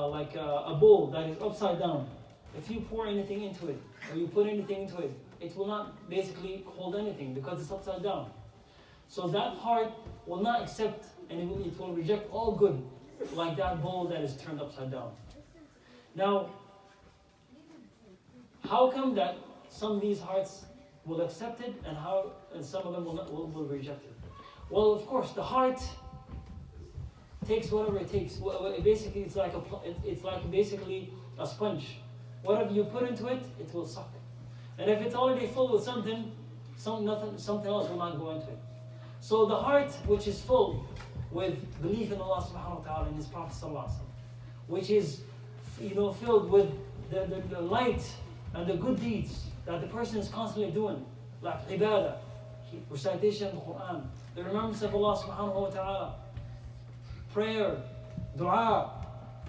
like a bowl that is upside down, if you pour anything into it or you put anything into it, it will not basically hold anything because it's upside down. So that heart will not accept and it will reject all good, like that bowl that is turned upside down. Now, how come that some of these hearts will accept it and some of them will reject it? Well, of course, the heart takes whatever it takes. Basically, it's like basically a sponge. Whatever you put into it, it will suck. And if it's already full with something else will not go into it. So the heart which is full with belief in Allah subhanahu wa ta'ala and His Prophet sallallahu alaihi wasallam, which is filled with the light and the good deeds that the person is constantly doing, like ibadah, recitation of the Quran, the remembrance of Allah subhanahu wa ta'ala, prayer, dua,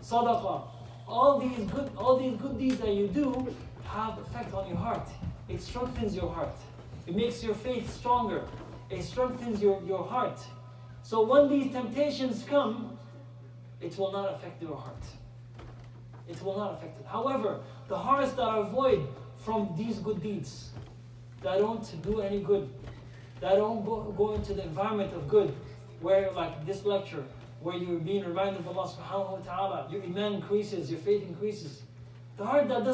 sadaqah, all these good deeds that you do have effect on your heart. It strengthens your heart. It makes your faith stronger. It strengthens your heart. So when these temptations come, it will not affect your heart. It will not affect it. However, the hearts that are void from these good deeds, that don't do any good, that don't go into the environment of good, where like this lecture, where you're being reminded of Allah subhanahu wa ta'ala, your iman increases, your faith increases. The heart that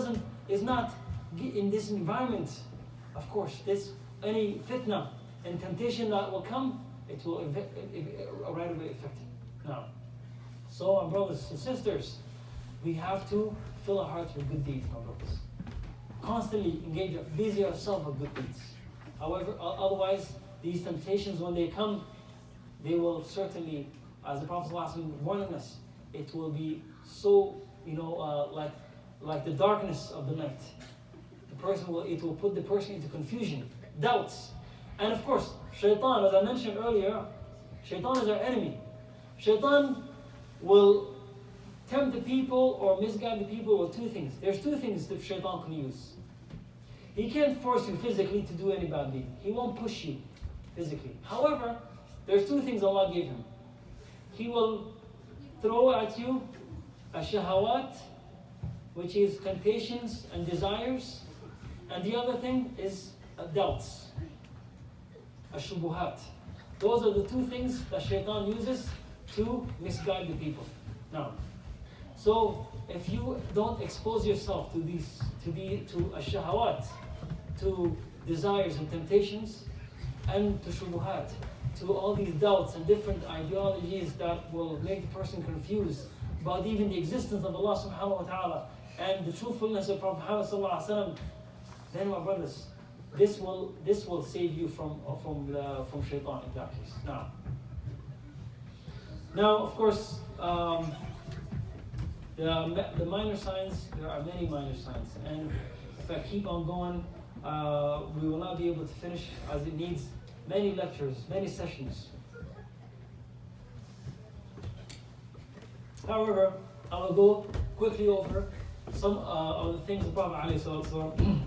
is not in this environment, of course, any fitna and temptation that will come, it will right away affect it. Now, so my brothers and sisters, we have to fill our hearts with good deeds, my brothers. Constantly busy ourselves with good deeds. However, otherwise, these temptations, when they come, they will certainly, as the Prophet ﷺ warning us, it will be so, like the darkness of the night. It will put the person into confusion, doubts. And of course, shaitan, as I mentioned earlier, shaitan is our enemy. Shaitan will tempt the people or misguide the people with two things. There's two things that shaitan can use. He can't force you physically to do any bad deed. He won't push you physically. However, there's two things Allah gave him. He will throw at you a shahawat, which is temptations and desires, and the other thing is doubts, a shubuhat. Those are the two things that shaitan uses to misguide the people. Now, so if you don't expose yourself to a shahawat, to desires and temptations, and to shubuhat, to all these doubts and different ideologies that will make the person confused about even the existence of Allah subhanahu wa ta'ala and the truthfulness of Prophet Muhammad sallallahu alaihi wasallam, then my brothers, this will save you from shaitan in that case. Now of course, the minor signs, there are many minor signs, and if I keep on going, we will not be able to finish, as it needs many lectures, many sessions. However, I will go quickly over some of the things the Prophet ﷺ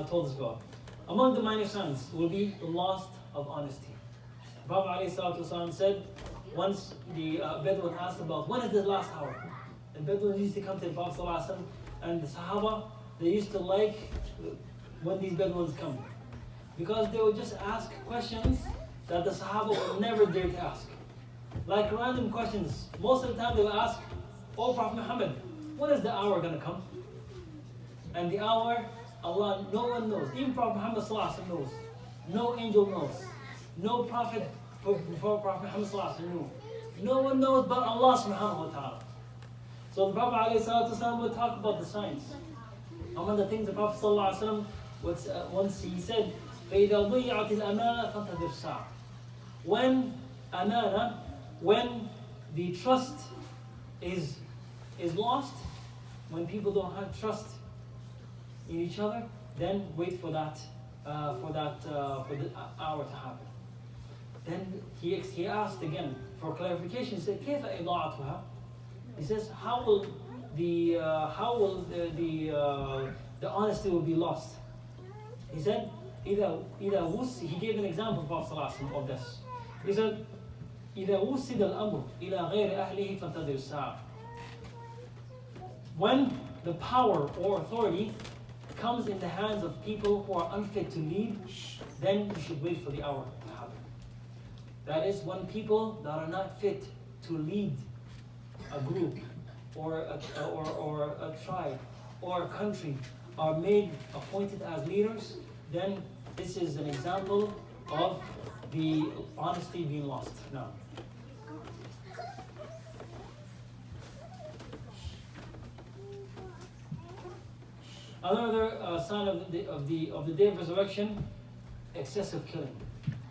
told us about. Among the minor signs will be the loss of honesty. The Prophet ﷺ said, once the Bedouin asked about when is the last hour, the Bedouins used to come to the Prophet ﷺ, and the Sahaba, they used to like when these Bedouins come, because they would just ask questions that the Sahaba would never dare to ask. Like random questions. Most of the time they will ask, "Oh Prophet Muhammad, when is the hour going to come?" And the hour, Allah, no one knows. Even Prophet Muhammad knows. No angel knows. No prophet before Prophet Muhammad knew. No one knows but Allah subhanahu wa ta'ala. So the Prophet ﷺ would talk about the signs. And one of the things the Prophet ﷺ once he said, فَإِذَا ضُيِّعَتِ الْأَمَانَةِ فَانْتَظِرْ السَّاعَةَ. When amana, when the trust is lost, when people don't have trust in each other, then wait for the hour to happen. Then he asked again for clarification. He said, كيف إضاعتها? He says, how will the honesty will be lost? He said, إذا وُسِّ. He gave an example of this. He said, إذا وُسِّدَ الأمر إلى غير أهله فانتظر الساعة. When the power or authority comes in the hands of people who are unfit to lead, then you should wait for the hour to happen. That is, when people that are not fit to lead a group or a tribe or a country are made appointed as leaders, then this is an example of the honesty being lost. Now, another sign of the day of resurrection: excessive killing.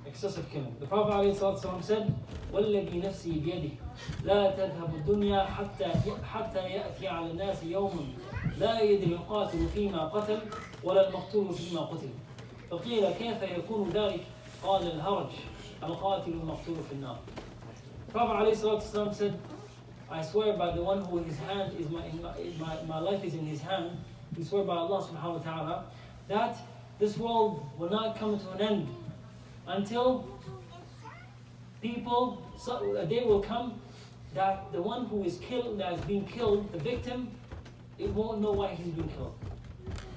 Excessive killing. The Prophet ﷺ said, "وَالَّذِي نَفْسِي بِيَدِهِ لَا تَذْهَبُ الدُّنْيا حتى يأتي على الناس يوم لا يدري القاتل فيما قتل ولا المقتول فيما قتل. فقيل كيف يكون ذلك؟ قال الهرج القاتل المقتول في النار." Prophet ﷺ said, "I swear by the one who his hand is my life is in his hand. We swear by Allah subhanahu wa ta'ala that this world will not come to an end until a day will come that the one who is killed, that is being killed, the victim, it won't know why he's being killed.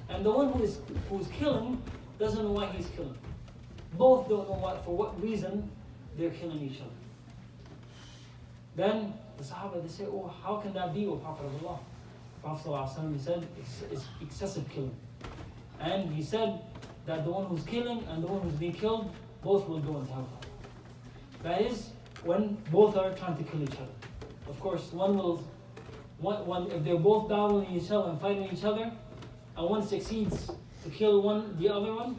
And the one who's killing doesn't know why he's killing. Both don't know for what reason they're killing each other. Then the Sahaba, they say, "Oh, how can that be, O Prophet of Allah?" Prophet ﷺ said, it's excessive killing. And he said that the one who's killing and the one who's being killed, both will go into hell. That is, when both are trying to kill each other. Of course, if they're both battling each other and fighting each other, and one succeeds to kill the other one,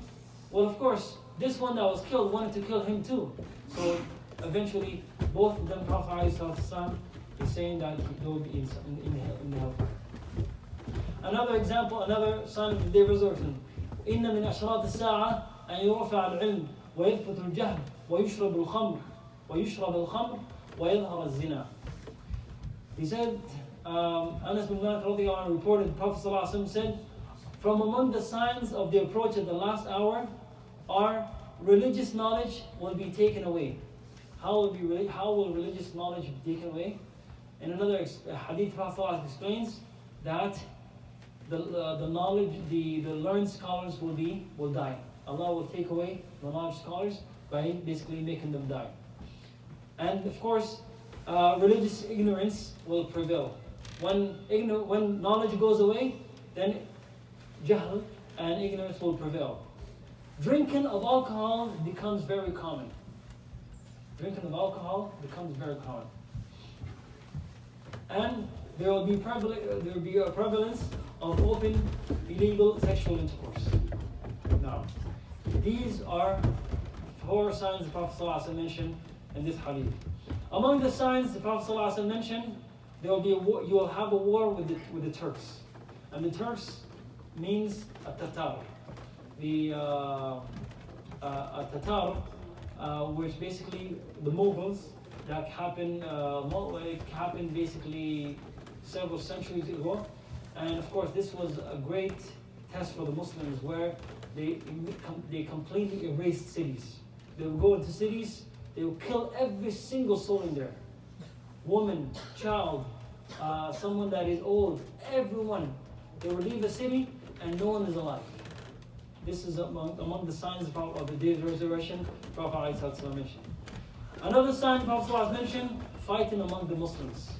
well, of course, this one that was killed wanted to kill him too. So eventually, both of them, Prophet ﷺ is saying that they will be in the hell. Another example, another sign of the day of resurrection: إن من أشراط الساعة أن يرفع العلم ويثبت الجهل ويشرب الخمر ويظهر الزنا. He said, Anas bin Malik radiallahu anhu reported, the Prophet ﷺ said, "From among the signs of the approach of the last hour are religious knowledge will be taken away." How will religious knowledge be taken away? In another hadith, Prophet ﷺ explains that the knowledge, the learned scholars will die. Allah will take away the knowledge scholars by basically making them die. And of course, religious ignorance will prevail. When knowledge goes away, then jahl and ignorance will prevail. Drinking of alcohol becomes very common. Drinking of alcohol becomes very common. And there will be a prevalence of open illegal sexual intercourse. Now, These are 4 signs the Prophet ﷺ mentioned in this hadith. Among the signs the Prophet ﷺ mentioned, there will be a war, you will have a war with the Turks. And the Turks means a Tatar. The a Tatar, which basically the Mughals that happened basically several centuries ago. And of course, this was a great test for the Muslims, where they completely erased cities. They would go into cities, they would kill every single soul in there. Woman, child, someone that is old, everyone. They would leave the city and no one is alive. This is among the signs of the day of resurrection, Prophet ﷺ mentioned. Another sign the Prophet ﷺ mentioned, fighting among the Muslims.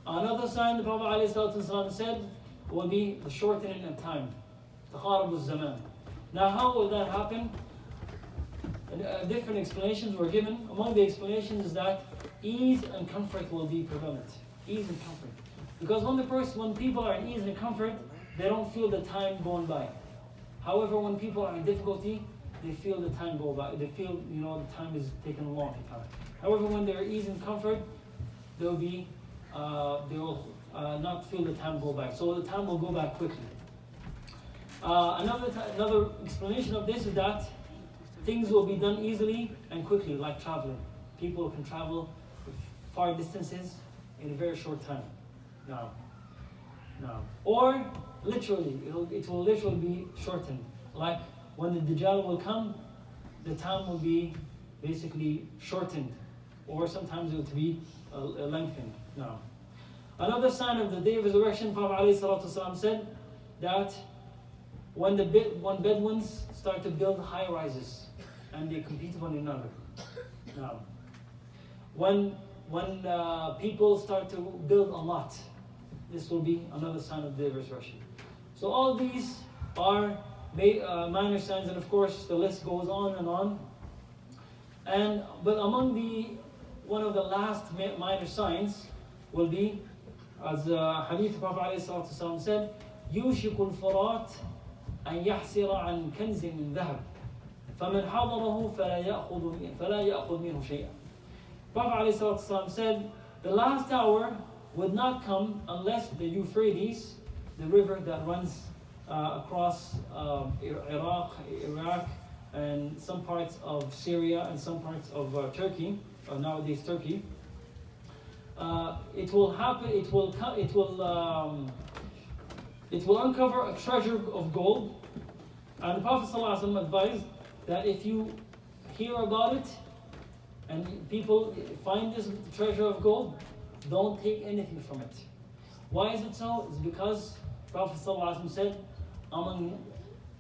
Another sign the Prophet ﷺ said will be the shortening of time. Taqarub al-zaman. Now how will that happen? Different explanations were given. Among the explanations is that ease and comfort will be prevalent. Ease and comfort. Because when people are in ease and comfort, they don't feel the time going by. However, when people are in difficulty, they feel the time go by. They feel, the time is taking a long time. However, when they're ease and comfort, they will not feel the time go by. So the time will go by quickly. Another explanation of this is that things will be done easily and quickly, like traveling. People can travel far distances in a very short time. No. Or literally, it will literally be shortened. Like when the Dajjal will come, the time will be basically shortened, or sometimes it will be lengthened. No. Another sign of the day of resurrection, Prophet ﷺ said that when Bedouins start to build high rises and they compete with one another. Now, when people start to build a lot, this will be another sign of the day of resurrection. So all these are minor signs, and of course the list goes on and on. But among one of the last minor signs will be, as Hadith Prophet ﷺ said, يوشك الفرات أن يحسر عن كنز من ذهب فمن حضره فلا يأخذ منه شيئا. Prophet ﷺ said, the last hour would not come unless the Euphrates, the river that runs across Iraq, and some parts of Syria and some parts of Turkey, or nowadays Turkey, it will uncover a treasure of gold. And the Prophet ﷺ advised that if you hear about it and people find this treasure of gold, don't take anything from it. Why is it so? It's because Prophet ﷺ said, among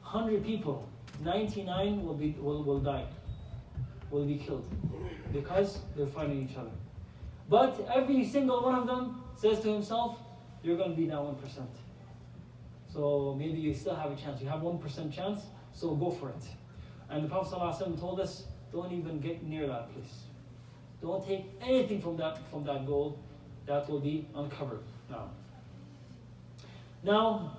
100 people, 99 will die, will be killed, because they're fighting each other. But every single one of them says to himself, you're going to be that 1%. So maybe you still have a chance. You have 1% chance, so go for it. And the Prophet ﷺ told us, don't even get near that place. Don't take anything from that gold that will be uncovered. Now,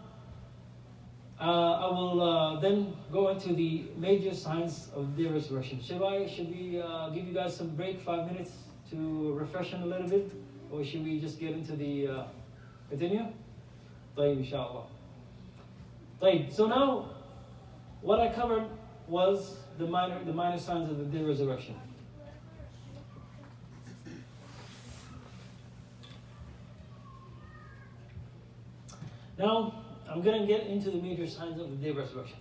I will then go into the major signs of the resurrection. Should we give you guys some break, 5 minutes to refresh a little bit, or should we just get into the continue? طيب, inshallah. طيب. So now, what I covered was the minor signs of the day of resurrection. Now, I'm going to get into the major signs of the day of resurrection.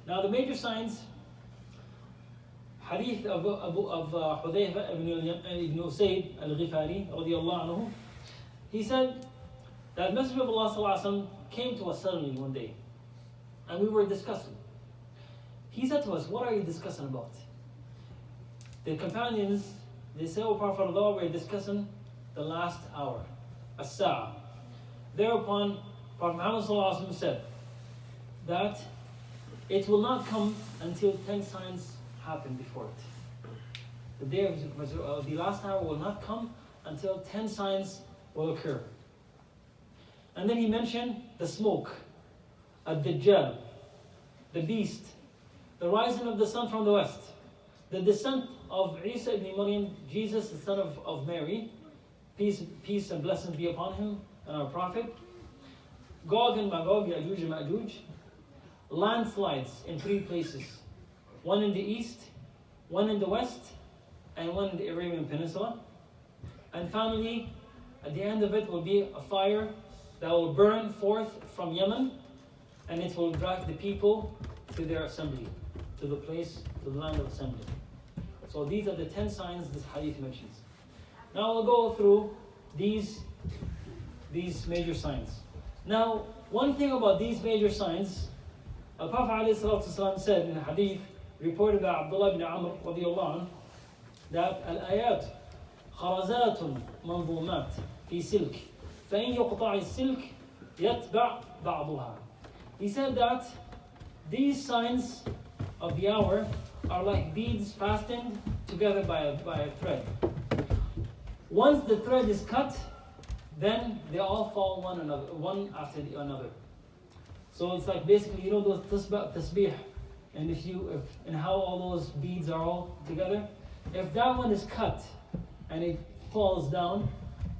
Now, the major signs, hadith of Hudayfa ibn Usayd al-Ghifari radiyallahu anhu, he said that Messenger of Allah sallallahu alaihi wasallam came to us suddenly one day, and we were discussing. He said to us, what are you discussing about? The companions, they said, O Prophet of Allah, we're discussing the last hour, as-sa'a. Thereupon, Prophet Muhammad sallallahu alaihi wasallam said that it will not come until 10 signs happen before it. The day of the last hour will not come until 10 signs will occur. And then he mentioned the smoke, the Dajjal, the beast, the rising of the sun from the west, the descent of Isa ibn Maryam, Jesus, the son of Mary, peace and blessings be upon him and our Prophet, Gog and Magog, Ya'juj and Ma'juj, landslides in 3 places, one in the east, one in the west, and one in the Arabian Peninsula. And finally, at the end of it will be a fire that will burn forth from Yemen, and it will drive the people to their assembly, to the land of assembly. So these are the 10 signs this hadith mentions. Now we'll go through these major signs. Now, one thing about these major signs, the Prophet ﷺ said in a hadith reported by Abdullah ibn Amr radiallahu anh, that al-ayat kharazatun manzumat fi silk فإن يقطع السلك يتبع بعضها. He said that these signs of the hour are like beads fastened together by a thread. Once the thread is cut, then they all fall one after the another. So it's like basically, those tasbih, and how all those beads are all together. If that one is cut and it falls down,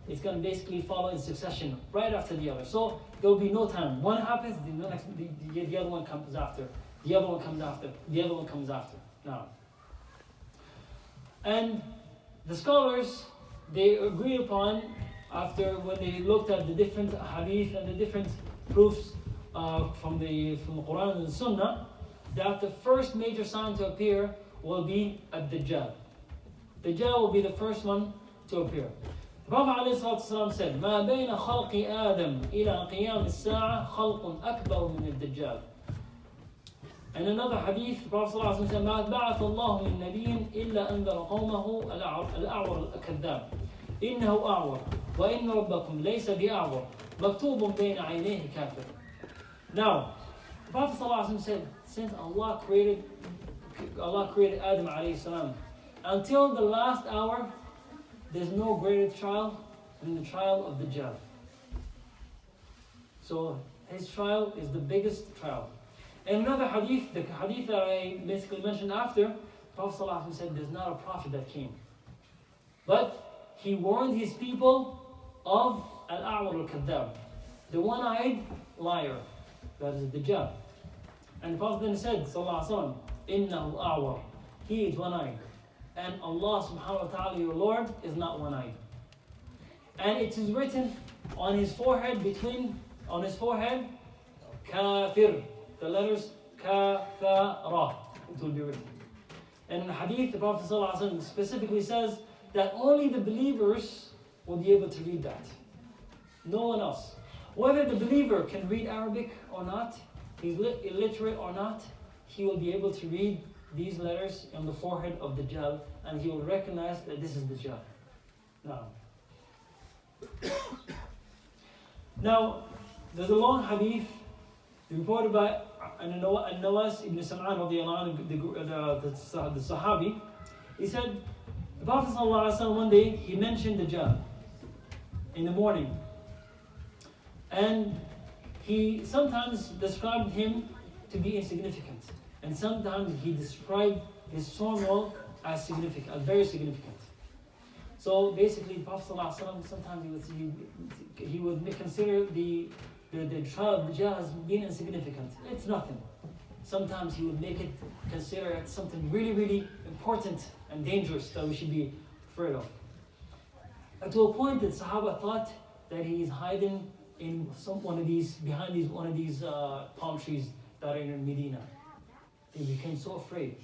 it's going to basically follow in succession right after the other. So there will be no time. One happens, the other one comes after. The other one comes after. The other one comes after. Now, and the scholars, they agreed upon, after when they looked at the different hadith and the different proofs from the Quran and the Sunnah, that the first major sign to appear will be Ad-Dajjal. Dajjal will be the first one to appear. The Prophet ﷺ said, مَا بَيْنَ خَلْقِ آدَمْ إِلَىٰ قِيَامِ السَّاعَةِ خَلْقٌ أَكْبَرُ مِنَ الدَّجَّالِ. And another hadith, the Prophet ﷺ said, مَا بَعَثَ اللَّهُ مِن نَبِيٍّ إِلَّا أَنذَرَ قَوْمَهُ الْأَعْوَرَ الْكَذَّابِ إِنَّهُ أَعْوَرُ وَإِنَّ رَبَّكُمْ لَيْسَ بِأَعْوَرُ مَكْتُوبٌ بَيْنَ عَيْنَيْهِ كَافِرٌ. Now, the Prophet ﷺ said, since Allah created Adam alayhi salam, until the last hour, there's no greater trial than the trial of Dajjal. So his trial is the biggest trial. In another hadith, the hadith that I basically mentioned after, Prophet ﷺ said there's not a prophet that came. But he warned his people of al-a'war al-kadhab, the one-eyed liar, that is Dajjal. And the Prophet then said, sallallahu alaihi wasallam, innahu a'war, he is one-eyed. And Allah subhanahu wa ta'ala, your Lord, is not one-eyed. And it is written on his forehead, kafir, the letters kafara, it will be written. And in the hadith, the Prophet sallallahu alaihi wasallam specifically says that only the believers will be able to read that. No one else. Whether the believer can read Arabic or not, he's illiterate or not, he will be able to read these letters on the forehead of Dajjal, and he will recognize that this is Dajjal. Now, there's a long hadith reported by An-Nawas ibn Sam'an the Sahabi. He said, the Prophet ﷺ one day, he mentioned Dajjal in the morning. And he sometimes described him to be insignificant. And sometimes he described his strong role as significant, as very significant. So basically, the Prophet ﷺ, sometimes he would consider the trial of Dajjal as being insignificant. It's nothing. Sometimes he would consider it something really, really important and dangerous that we should be afraid of. And to a point that Sahaba thought that he is hiding in behind one of these palm trees that are in Medina. They became so afraid.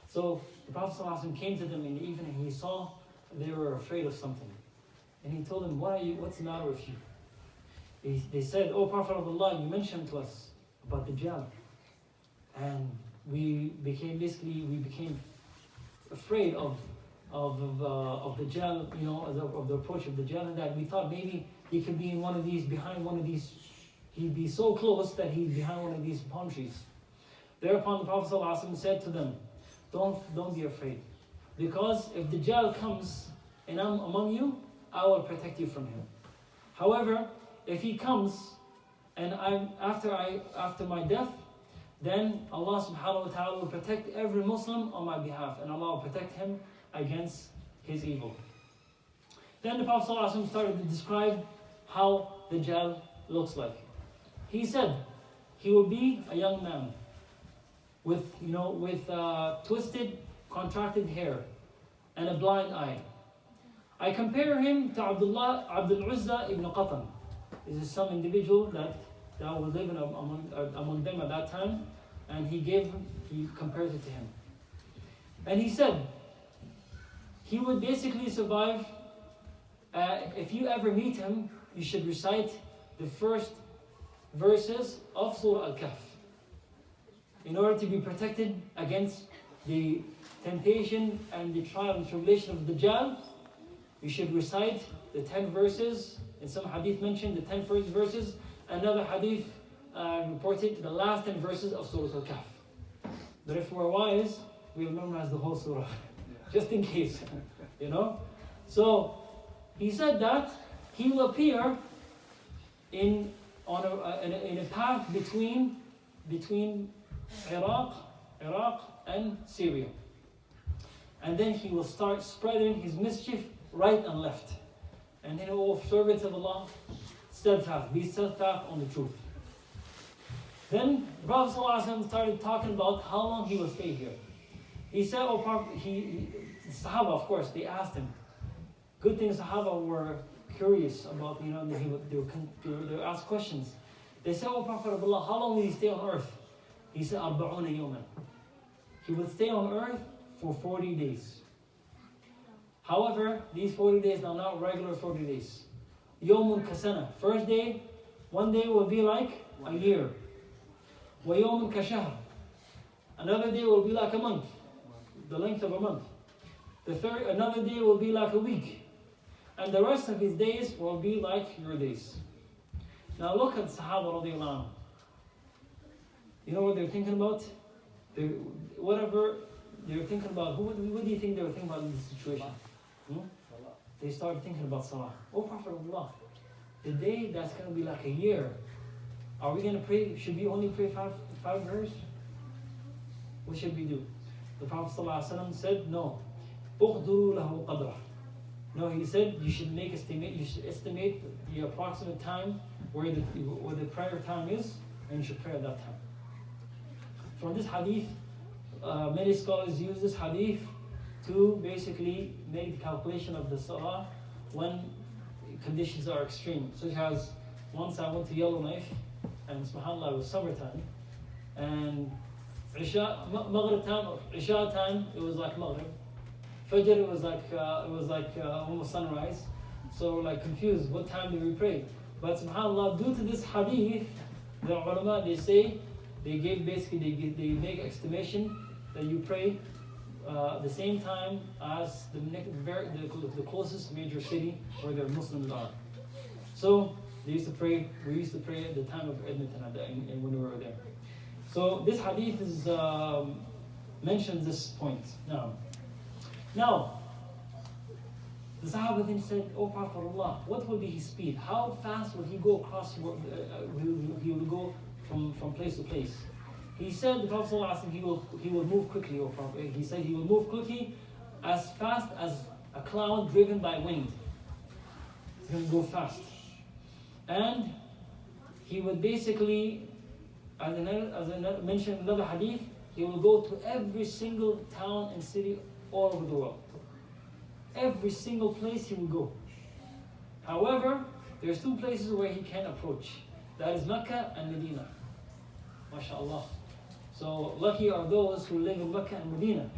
So the Prophet ﷺ came to them in the evening and he saw they were afraid of something. And he told them, what's the matter with you? They said, "Oh Prophet of Allah, you mentioned to us about Dajjal." And we became afraid of Dajjal, of the approach of Dajjal, and that we thought maybe he could be behind one of these, he'd be so close that he's behind one of these palm trees. Thereupon the Prophet ﷺ said to them, don't be afraid. Because if Dajjal comes and I'm among you, I will protect you from him. However, if he comes and after my death, then Allah subhanahu wa ta'ala will protect every Muslim on my behalf, and Allah will protect him against his evil. Then the Prophet ﷺ started to describe how Dajjal looks like. He said, he will be a young man with twisted, contracted hair and a blind eye. I compare him to Abdul Uzza ibn Qatan. This is some individual that was living among them at that time, and he compares it to him. And he said, he would basically survive. If you ever meet him, you should recite the first verses of Surah Al-Kahf in order to be protected against the temptation and the trial and tribulation of the Dajjal. You should recite the 10 verses. In some hadith mentioned the 10 first verses. Another hadith reported the last 10 verses of Surah Al-Kahf. But if we're wise, we'll memorize the whole surah, just in case, So he said that he will appear in a path between Iraq and Syria, and then he will start spreading his mischief right and left. And then, O servants of Allah, be steadfast on the truth. Then the Prophet ﷺ started talking about how long he will stay here. He said, the Sahaba, of course, they asked him. Good thing Sahaba were curious about, they would ask questions. They said, O Prophet of Allah, how long will he stay on earth? He said, 40 yawman. He would stay on earth for 40 days. However, these 40 days are not regular 40 days. Yawmun kasana. First day, one day will be like a year. Wa yawmun kashahr. Another day will be like a month, the length of a month. Another day will be like a week. And the rest of his days will be like your days. Now look at Sahaba radiallahu anhu. You know what they're thinking about? Whatever they're thinking about, what do you think they were thinking about in this situation? They started thinking about Salah. Oh Prophet of Allah, the day that's going to be like a year, are we going to pray? Should we only pray five prayers? What should we do? The Prophet ﷺ said, no. أُقْدُرُوا لَهُ قَدْرًا. No, he said you should estimate the approximate time where the prayer time is, and you should pray at that time. From this hadith, many scholars use this hadith to basically make the calculation of the salah when conditions are extreme. Such as, once I went to Yellowknife, and subhanAllah, it was summertime, and Maghrib time, Isha time, it was like Maghrib. Fajr, it was like almost sunrise. So we're like confused, what time do we pray? But subhanAllah, due to this hadith, the ulama, they make estimation that you pray the same time as the closest major city where the Muslims are. So we used to pray at the time of Edmonton and when we were there. So this hadith mentions this point. Now, the Sahaba then said, O Prophet of Allah, what will be his speed? How fast will he go across? He will go from place to place. He said, the Prophet ﷺ, he will move quickly, O Prophet. He said he will move quickly, as fast as a cloud driven by wind. He's going to go fast. And he would basically, as I mentioned in another hadith, he will go to every single town and city all over the world. Every single place he will go. However, there's two places where he can approach. That is Mecca and Medina. MashaAllah. So lucky are those who live in Mecca and Medina,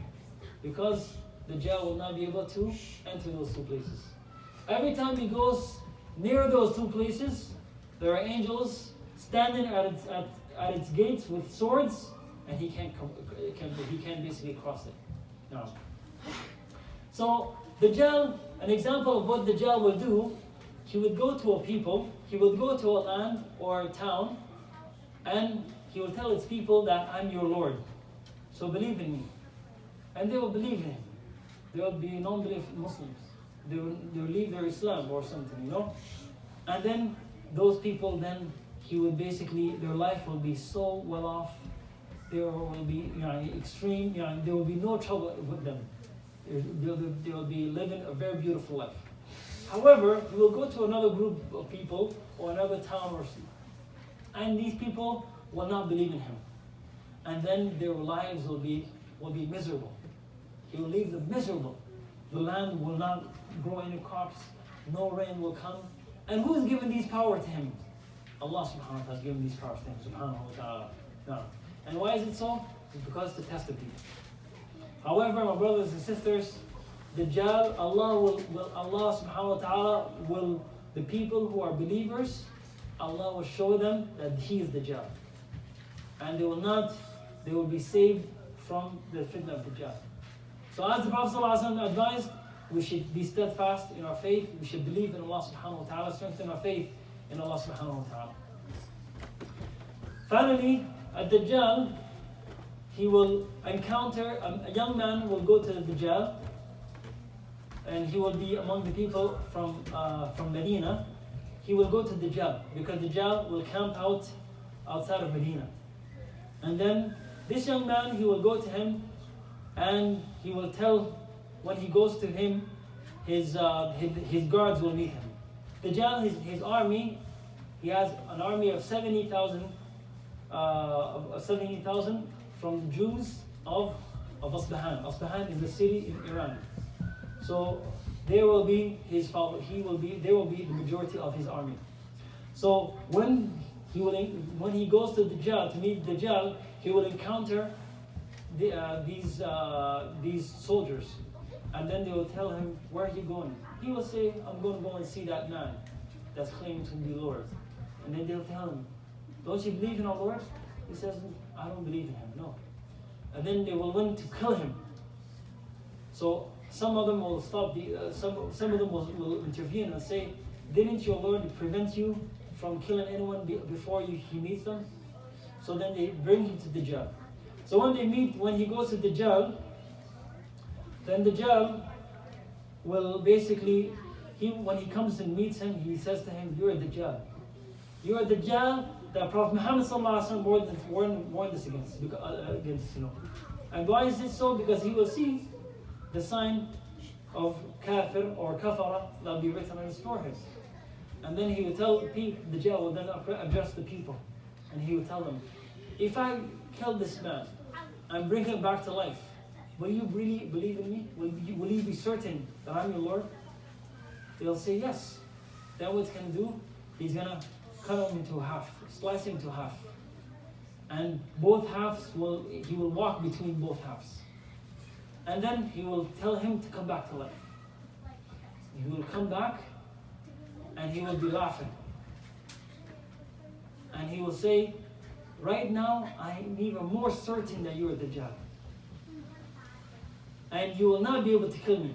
because the Dajjal will not be able to enter those two places. Every time he goes near those two places, there are angels standing at its gates with swords, and he can't basically cross it. No. So Dajjal, an example of what Dajjal will do, he would go to a people, he would go to a land or a town, and he will tell its people that I'm your Lord, so believe in me. And they will believe in him. They will be non-belief Muslims. They will leave their Islam or something, And then those people, he would basically, their life will be so well off, there will be extreme, there will be no trouble with them. They will be living a very beautiful life. However, you will go to another group of people or another town and these people will not believe in him. And then their lives will be miserable. He will leave them miserable. The land will not grow any crops, no rain will come. And who has given these power to him? Allah subhanahu wa ta'ala has given these powers to him, subhanahu wa ta'ala. No. And why is it so? It's because to test the people. However, my brothers and sisters, Dajjal, Allah subhanahu wa ta'ala will, the people who are believers, Allah will show them that he is Dajjal. And they will be saved from the fitna of Dajjal. So as the Prophet ﷺ advised, we should be steadfast in our faith, we should believe in Allah subhanahu wa ta'ala, strengthen our faith in Allah subhanahu wa ta'ala. Finally, at Dajjal, he will encounter, a young man will go to the Dajjal, and he will be among the people from Medina. He will go to Dajjal, because Dajjal will camp outside of Medina. And then this young man, he will go to him, and he will tell, when he goes to him, his guards will meet him. Dajjal, his army, he has an army of 70,000 from Jews of Asbahan. Asbahan is a city in Iran. So they will be his follow. They will be the majority of his army. So when he goes to Dajjal to meet Dajjal, he will encounter these soldiers, and then they will tell him, where are you going? He will say, I'm going to go and see that man that's claiming to be Lord. And then they'll tell him, don't you believe in our Lord? He says, I don't believe in him, no. And then they will want to kill him. So some of them will stop, some of them will intervene and say, didn't your Lord prevent you from killing anyone before he meets them? So then they bring him to Dajjal. So when he goes to Dajjal, then Dajjal will basically, when he comes and meets him, he says to him, you're a Dajjal. You're a Dajjal that Prophet Muhammad warned us against. And why is it so? Because he will see the sign of kafir or kafara that will be written on his forehead. And then he will tell people, Dajjal will then address the people. And he will tell them, if I kill this man and bring him back to life, will you really believe in me? Will you be certain that I'm your Lord? They'll say yes. Then what he's going to do, he's going to cut him into half, slice him into half. And both halves he will walk between both halves. And then he will tell him to come back to life. He will come back and he will be laughing. And he will say, right now I'm even more certain that you are Dajjal. And you will not be able to kill me.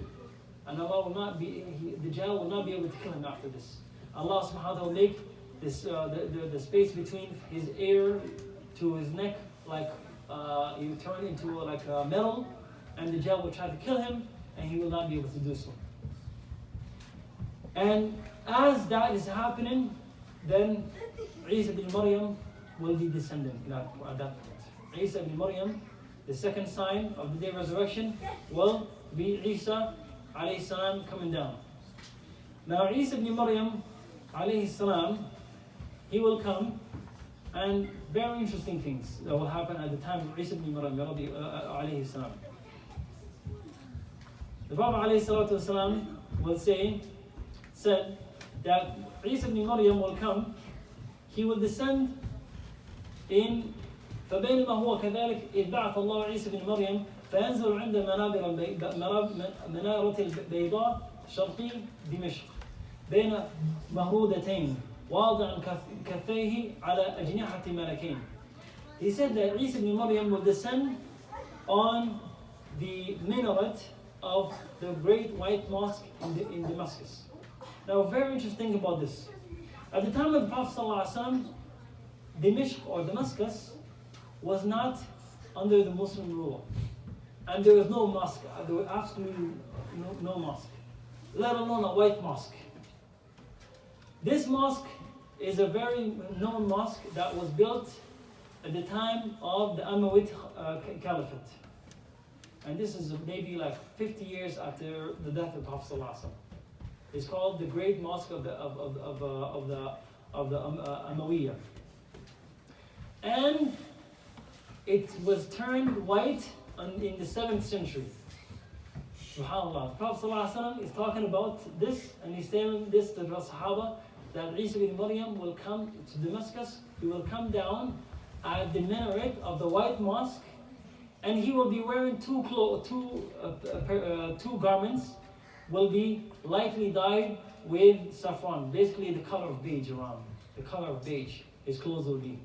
And Allah will not be, Dajjal will not be able to kill him after this. Allah subhanahu wa ta'ala will make this, the space between his ear to his neck like you turn into like metal, and Dajjal will try to kill him and he will not be able to do so. And as that is happening, then Isa ibn Maryam will be descending at that point. Isa ibn Maryam, the second sign of the day of resurrection, will be Isa alayhi salam coming down. Now Isa ibn Maryam alayhi salam, he will come, and very interesting things that will happen at the time of Isa ibn Maryam alayhi salam. The Prophet alayhi salatu wasalam will said that Isa ibn Maryam will come, he will descend in فبينما هو كذلك إذ بعث الله عيسى بن مريم فينزل عند منارة البيضاء شرقي دمشق بين مهرودتين واضع كفيه على أجنحة ملكين. He said that Isa ibn Maryam will descend on the minaret of the great white mosque in Damascus. Now, very interesting about this. At the time of the Prophet ﷺ, Dimashq or Damascus was not under the Muslim rule. And there was no mosque. There was absolutely no mosque, let alone a white mosque. This mosque is a very known mosque that was built at the time of the Umayyad Caliphate. And this is maybe like 50 years after the death of Prophet ﷺ. It's called the Great Mosque of the Umayyad. And it was turned white in the 7th century. SubhanAllah. Prophet ﷺ is talking about this, and he's telling this to the Sahaba, that Isa ibn Maryam will come to Damascus. He will come down at the minaret of the White Mosque, and he will be wearing two garments, will be lightly dyed with saffron, basically the color of beige around. The color of beige, his clothes will be.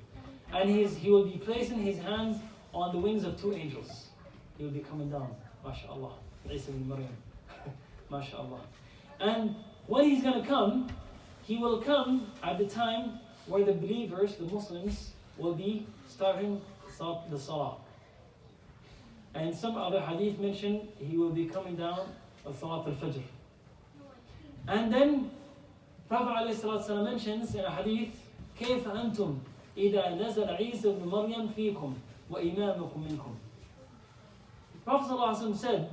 And he will be placing his hands on the wings of 2 angels. He will be coming down, mashallah. Isa ibn Maryam, mashallah. And when he's going to come, he will come at the time where the believers, the Muslims, will be starting the salah. And some other hadith mention he will be coming down of Salat al-Fajr. And then Prophet ﷺ mentions in a hadith, كيف أنتم إذا نزل عيسى بن مريم فيكم وإمامكم منكم. Prophet ﷺ said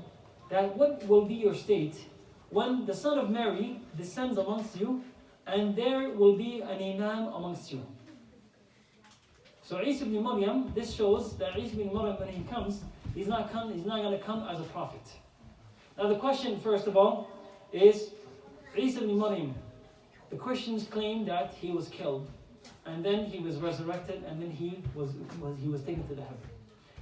that what will be your state when the son of Mary descends amongst you and there will be an imam amongst you. So Isa ibn Maryam, this shows that Isa ibn Maryam, when he comes, he's not going to come as a prophet. Now the question, first of all, is Isa ibn Maryam. The Christians claim that he was killed, and then he was resurrected, and then he was taken to the heaven.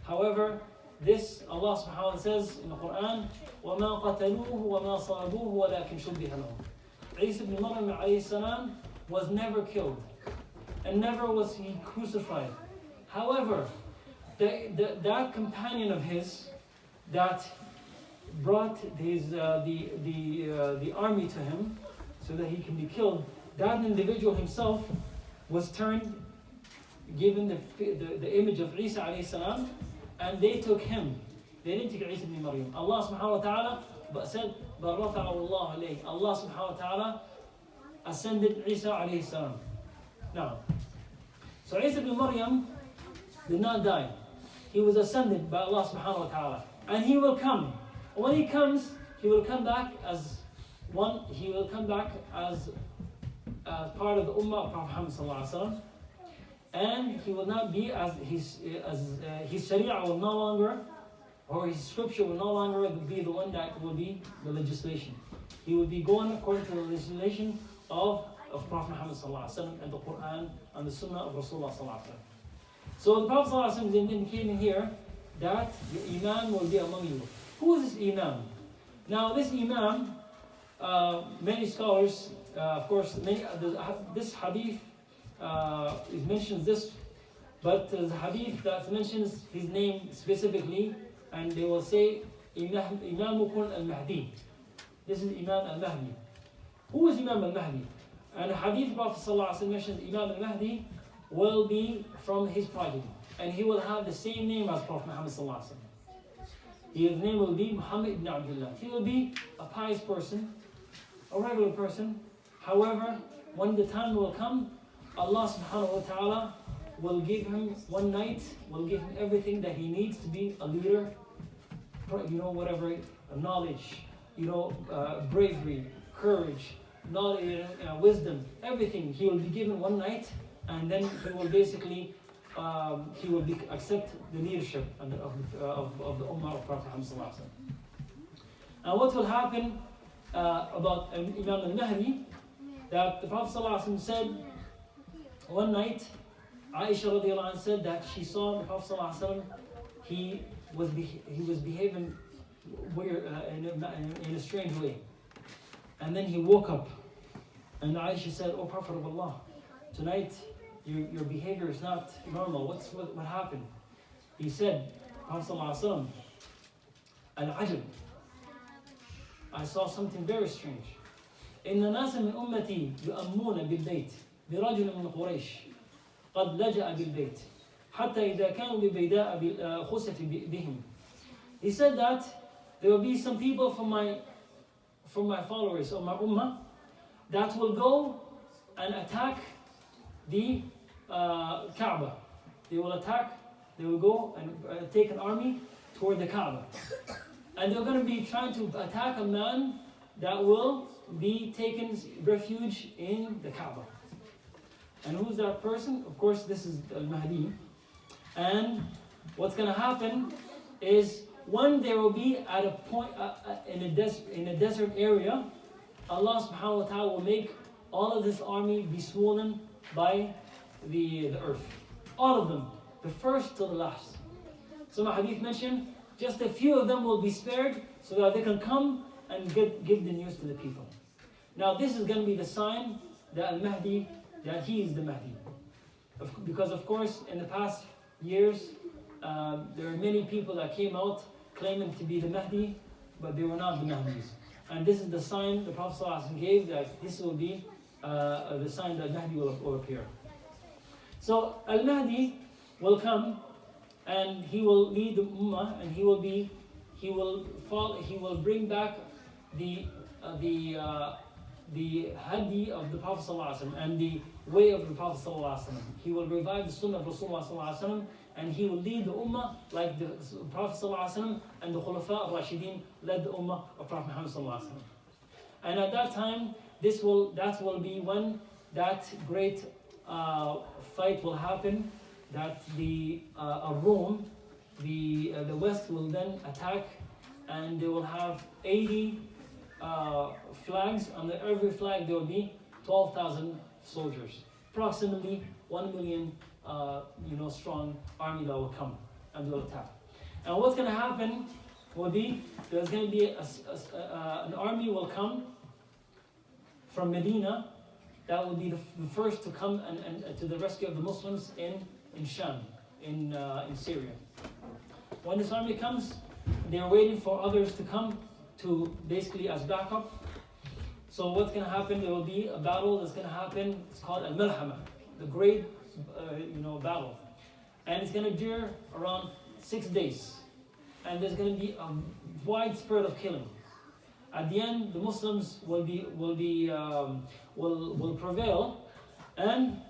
However, this Allah subhanahu wa ta'ala says in the Quran, وَمَا قَتَلُوهُ وَمَا صَلَبُوهُ وَلَكِنْ شُبِّهَ لَهُم. Isa ibn Maryam alayhi salam was never killed, and never was he crucified. However, that companion of his that brought the army to him so that he can be killed, that individual himself was given the image of Isa alayhi salam, and they took him. They didn't take Isa ibn Maryam. Allah subhanahu wa ta'ala said, بَلْ رَفَعَهُ اللَّهُ إِلَيْهِ. Allah subhanahu wa ta'ala ascended Isa alayhi salam. Now, so Isa ibn Maryam did not die. He was ascended by Allah subhanahu wa ta'ala. And he will come. When he comes, he will come back as one. He will come back as part of the ummah of Prophet Muhammad sallallahu alaihi wasallam. And he will not be as his sharia will no longer, or his scripture will no longer be the one that will be the legislation. He will be going according to the legislation of Prophet Muhammad sallallahu alaihi wasallam and the Quran and the Sunnah of Rasulullah sallallahu alaihi wasallam. So the Prophet sallallahu alaihi wasallam is indicating here that the Imam will be among you. Who is this Imam? Now this Imam, many scholars, of course, this hadith it mentions this, but the hadith that mentions his name specifically, and they will say Imamukun al-Mahdi. This is Imam al-Mahdi. Who is Imam al-Mahdi? And the hadith Prophet ﷺ mentions Imam al-Mahdi will be from his progeny, and he will have the same name as Prophet Muhammad ﷺ. His name will be Muhammad ibn Abdullah. He will be a pious person, a regular person. However, when the time will come, Allah subhanahu wa ta'ala will give him one night, will give him everything that he needs to be a leader, whatever, knowledge, bravery, courage, knowledge, wisdom, everything. He will be given one night, and then he will basically accept the leadership of the Ummah of Prophet Muhammad. And what will happen about Imam al-Mahdi, that the Prophet said one night, Aisha radiallahu anha said that she saw the Prophet he was behaving weird, in a strange way. And then he woke up, and Aisha said, "Oh Prophet of Allah, tonight your behavior is not normal. What happened?" He said, Prophet Al-Ajab, I saw something very strange. إن ناس من أمتي يؤمون بالبيت برجل من قريش قد لجأ بالبيت حتى إذا كانوا ببيداء خسف بهم. He said that there will be some people from my followers or my ummah that will go and attack the Kaaba, they will attack, they will go and take an army toward the Kaaba. And they're going to be trying to attack a man that will be taking refuge in the Kaaba. And who's that person? Of course, this is Al-Mahdi. And what's going to happen is when there will be at a point in a desert area, Allah subhanahu wa ta'ala will make all of this army be swollen by the earth. All of them, the first to the last. Some hadith mention just a few of them will be spared so that they can come and give the news to the people. Now this is going to be the sign that Al-Mahdi, that he is the Mahdi. Because of course in the past years there are many people that came out claiming to be the Mahdi, but they were not the Mahdis. And this is the sign the Prophet ﷺ gave that this will be the sign that Mahdi will appear. So Al-Mahdi will come and he will lead the Ummah, and he will bring back the hadi of the Prophet ﷺ and the way of the Prophet ﷺ. He will revive the Sunnah of Rasulullah ﷺ, and he will lead the Ummah like the Prophet ﷺ and the Khulafa al-Rashidin led the Ummah of Prophet Muhammad ﷺ. And at that time, that will be when that great fight will happen, that the Rome, the West will then attack, and they will have 80 flags. Under every flag there will be 12,000 soldiers, approximately 1 million strong army that will come and will attack. And what's going to happen will be there's going to be an army will come from Medina that will be the first to come and to the rescue of the Muslims in Sham, in Syria. When this army comes, they're waiting for others to come to basically as backup. So what's going to happen? There will be a battle that's going to happen. It's called Al-Malhama, the great battle, and it's going to endure around 6 days, and there's going to be a widespread of killing. At the end, the Muslims will prevail, and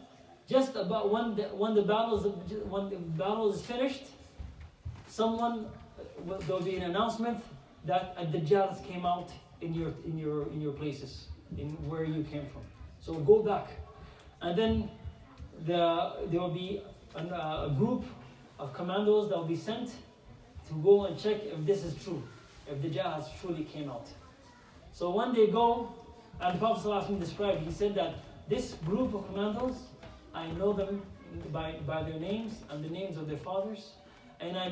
just about when the battle is finished, there will be an announcement that a Dajjal came out in your places, in where you came from. So go back, and then there will be a group of commandos that will be sent to go and check if this is true, if Dajjal has truly came out. So when they go, and the Prophet ﷺ described, he said that this group of commandos, I know them by their names and the names of their fathers, and I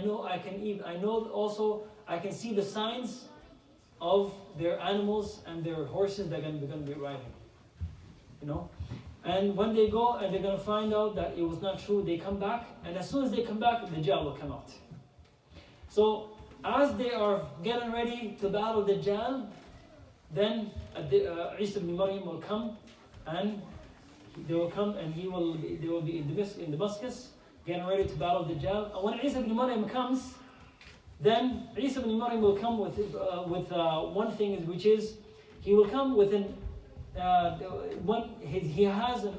can see the signs of their animals and their horses that they're going to be riding. And when they go and they're going to find out that it was not true, they come back, and as soon as they come back, the Dajjal will come out. So as they are getting ready to battle the Dajjal, then Isa ibn Maryam will come, and they will be in Damascus getting ready to battle the Dajjal. And when Isa ibn Maryam comes, then Isa ibn Maryam will come with one thing, which is he will come with he has an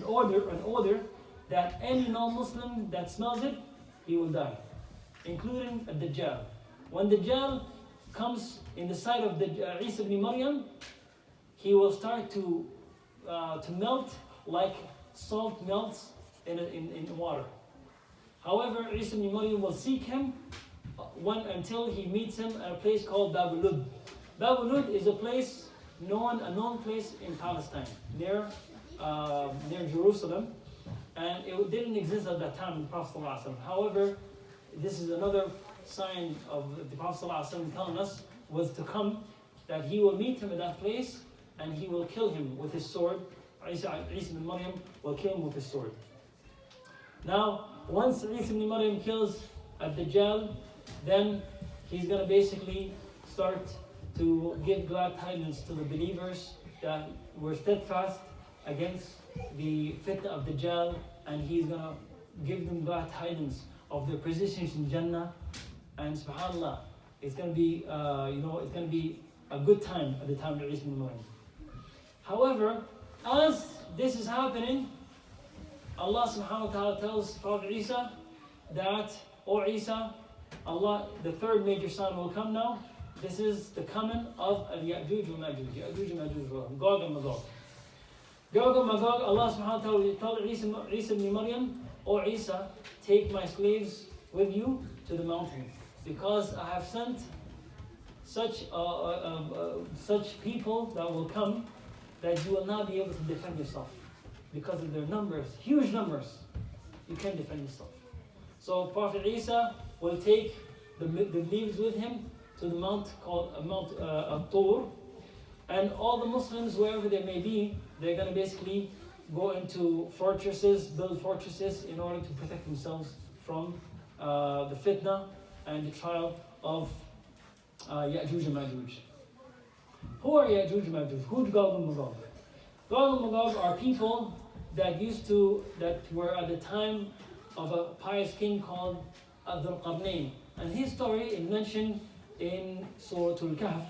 order that any non-Muslim that smells it, he will die, including a Dajjal. When Dajjal comes in the sight of Isa ibn Maryam, he will start to melt like salt melts in water. However, Isa ibn Maryam will seek him until he meets him at a place called Bab al-Lud. Bab al-Lud is a known place in Palestine, near Jerusalem, and it didn't exist at that time, the Prophet ﷺ. However, this is another sign of the Prophet ﷺ telling us was to come, that he will meet him at that place and he will kill him with his sword. Isa ibn Maryam will kill him with his sword. Now, once Isa ibn Maryam kills Ad-Dajjal, then he's going to basically start to give glad tidings to the believers that were steadfast against the fitna of Dajjal, and he's going to give them glad tidings of their positions in Jannah. And subhanAllah, it's going to be it's going to be a good time at the time of Isa ibn Maryam. However, as this is happening, Allah subhanahu wa ta'ala tells Prophet Isa that, O Isa, Allah, the third major sign will come now. This is the coming of Ya'juj wa Ma'juj. Ya'juj wa Ma'juj, Gog and Magog. Gog and Magog, Allah subhanahu wa ta'ala told Isa ibn Maryam, O Isa, take my slaves with you to the mountain, because I have sent such people that will come that you will not be able to defend yourself. Because of their numbers, huge numbers, you can't defend yourself. So Prophet Isa will take the leaves with him to the mount called Mount Tur, and all the Muslims, wherever they may be, they're going to basically go into fortresses, build fortresses in order to protect themselves from the fitna and the trial of Ya'juj and Ma'juj. Who are Ya'juj and Ma'juj? Who's Gog and Magog? Gog and Magog are people that were at the time of a pious king called Abdishakour. And his story is mentioned in Surah Al-Kahf,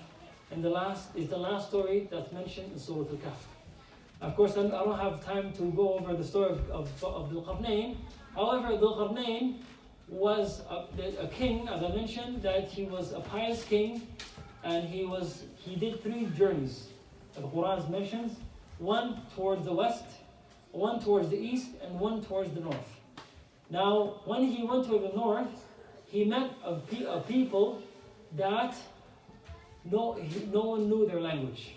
and the last story that's mentioned in Surah Al-Kahf. Of course, I don't have time to go over the story of Abdishakour. However, Abdishakour was a king, as I mentioned, that he was a pious king, and he did 3 journeys. The Quran mentions one towards the west, one towards the east, and one towards the north. Now, when he went to the north, he met a people that no one knew their language.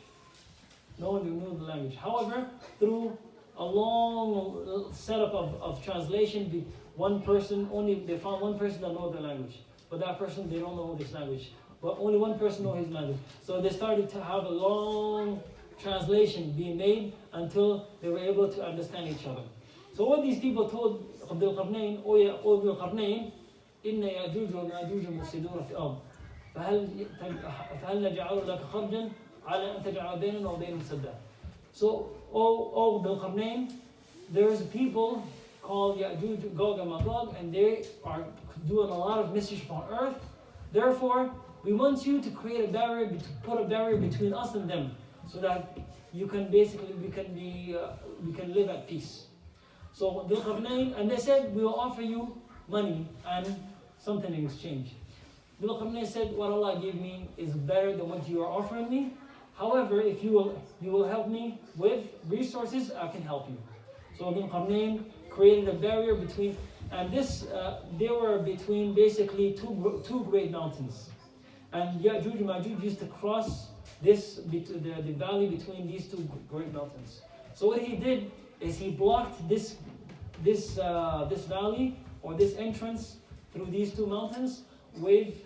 No one knew the language. However, through a long setup of translation, they found one person that knows their language. But that person, they don't know this language. But only one person knows his language. So they started to have a long translation being made until they were able to understand each other. So what these people told Abdishakour, O Abdishakour, إن يأجوج ومأجوج مفسدون في الأرض فهل نجعل لك خرجا على أن تجعل بيننا وبينهم سدا. So, O Abdishakour, there's people called Ya'juj, Gog and Magog, and they are doing a lot of mischief on earth. Therefore, we want you to create a barrier, to put a barrier between us and them, so that we can live at peace. So Abdishakour, and they said, we will offer you money and something in exchange. Abdishakour said, what Allah gave me is better than what you are offering me. However, if you will help me with resources, I can help you. So Abdishakour created a barrier between, and they were between basically two great mountains. And Ya'juj and Ma'juj used to cross the valley between these 2 great mountains. So what he did is he blocked this valley, or this entrance through these 2 mountains with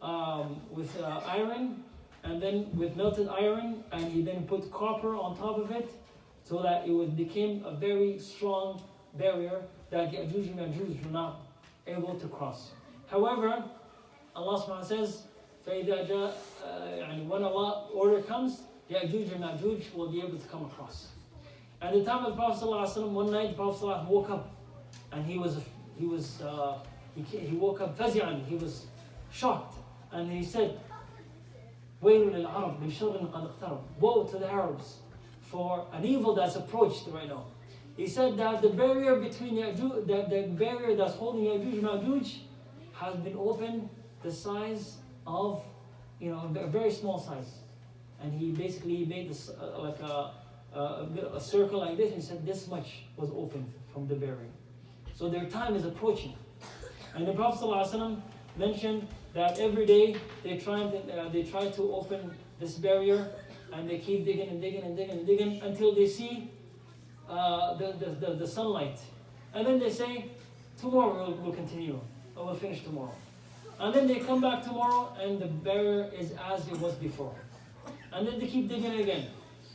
iron, and then with melted iron, and he then put copper on top of it, so that it became a very strong barrier that Ya'juj and Ma'juj were not able to cross. However, Allah subhanahu wa ta'ala says, when Allah order comes, Ya'juj and Ma'juj will be able to come across. At the time of the Prophet ﷺ, one night the Prophet ﷺ woke up, and he woke up fazi'an, he was shocked, and he said, وَيْلٌ لِلْعَرَبِ مِنْ شَرٍّ قَدْ اقْتَرَبَ. Woe to the Arabs for an evil that's approached right now. He said that the barrier between Ya'juj, the barrier that's holding Ya'juj and Ma'juj has been opened the size of, a very small size. And he basically made this like a circle like this, and he said this much was open from the barrier. So their time is approaching. And the Prophet ﷺ mentioned that every day they try to open this barrier, and they keep digging and digging and digging and digging until they see the sunlight. And then they say, tomorrow we'll continue, or we'll finish tomorrow. And then they come back tomorrow, and the barrier is as it was before. And then they keep digging again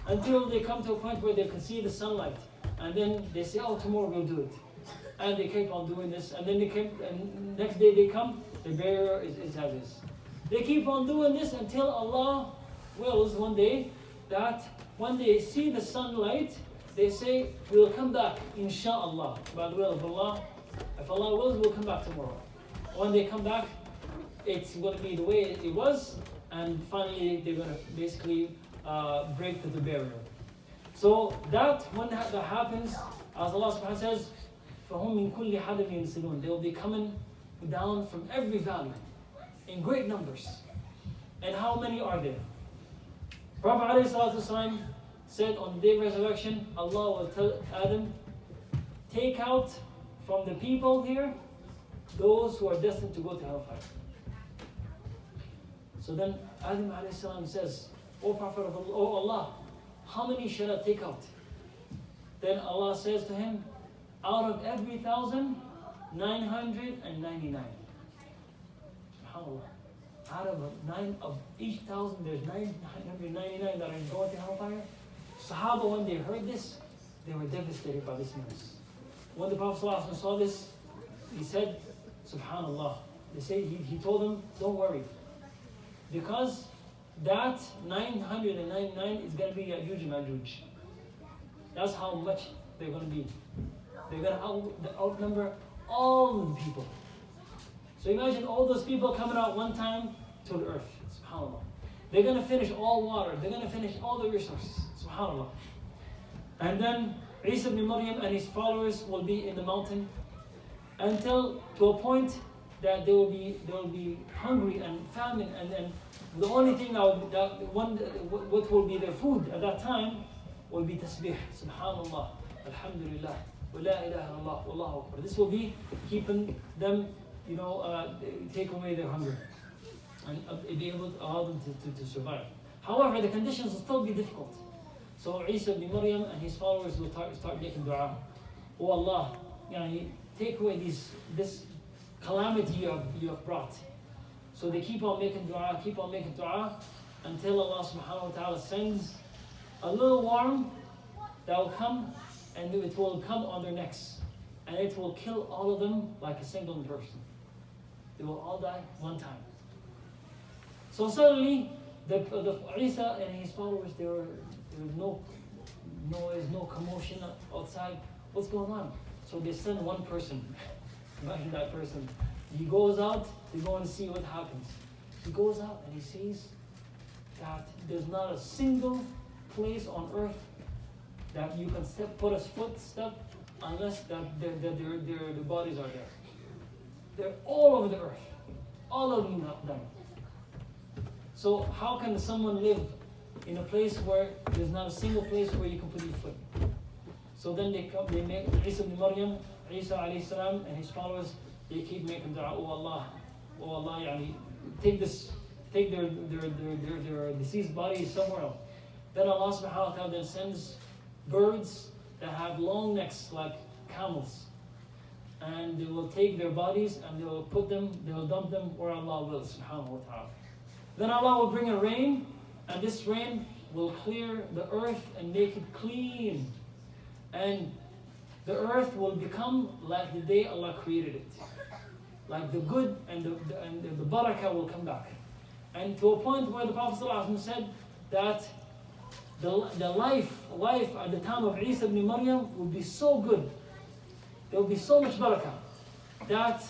until they come to a point where they can see the sunlight. And then they say, oh, tomorrow we'll do it. And they keep on doing this. And then and next day they come, the barrier is as is. They keep on doing this until Allah wills one day that when they see the sunlight, they say, we'll come back, inshallah, by the will of Allah. If Allah wills, we'll come back tomorrow. When they come back, it's going to be the way it was, and finally they're going to basically break through the barrier. So when that happens, as Allah subhanahu wa ta'ala says, فَهُمْ مِنْ كُلِّ حَدَبٍ يَنْسِلُونَ. They will be coming down from every valley in great numbers. And how many are there? Prophet ﷺ said on the day of resurrection, Allah will tell Adam, take out from the people here those who are destined to go to hellfire. So then Adam ﷺ says, O Prophet of Allah, O Allah, how many shall I take out? Then Allah says to him, out of every 1,999. SubhanAllah. Out of each 1,000, there's 999 that are going to hellfire. Sahaba, when they heard this, they were devastated by this news. When the Prophet ﷺ saw this, he said, SubhanAllah. They say he told them, don't worry, because that 999 is going to be Ya'juj and Ma'juj. That's how much they're going to be. They're going to outnumber all the people. So imagine all those people coming out one time to the earth. SubhanAllah. They're going to finish all water. They're going to finish all the resources. SubhanAllah. And then Isa ibn Maryam and his followers will be in the mountain until to a point that they will be hungry and famine, and then the only thing what will be their food at that time will be tasbih. Subhanallah, Alhamdulillah, wa la ilaha illallah, wallahu akbar. This will be keeping them, take away their hunger and be able to allow them to survive. However, the conditions will still be difficult. So Isa ibn Maryam and his followers will start making dua. Oh Allah, take away this calamity you have brought. So they keep on making dua until Allah subhanahu wa ta'ala sends a little worm that will come, and it will come on their necks, and it will kill all of them like a single person. They will all die one time. So suddenly, the Isa and his followers, there was no noise, no commotion outside. What's going on? So they send one person. Imagine that person. He goes out to go and see what happens. He goes out and he sees that there's not a single place on earth that you can put a footstep unless that their bodies are there. They're all over the earth. All of them done. So how can someone live in a place where there's not a single place where you can put your foot? So then they make Isa ibn Maryam, Isa alayhi salam, and his followers, they keep making dua, oh Allah, take their deceased bodies somewhere else. Then Allah subhanahu wa ta'ala then sends birds that have long necks like camels. And they will take their bodies and they will dump them where Allah will, subhanahu wa ta'ala. Then Allah will bring a rain, and this rain will clear the earth and make it clean. And the earth will become like the day Allah created it. Like the good and the barakah will come back. And to a point where the Prophet ﷺ said that the life at the time of Isa ibn Maryam will be so good, there will be so much barakah, that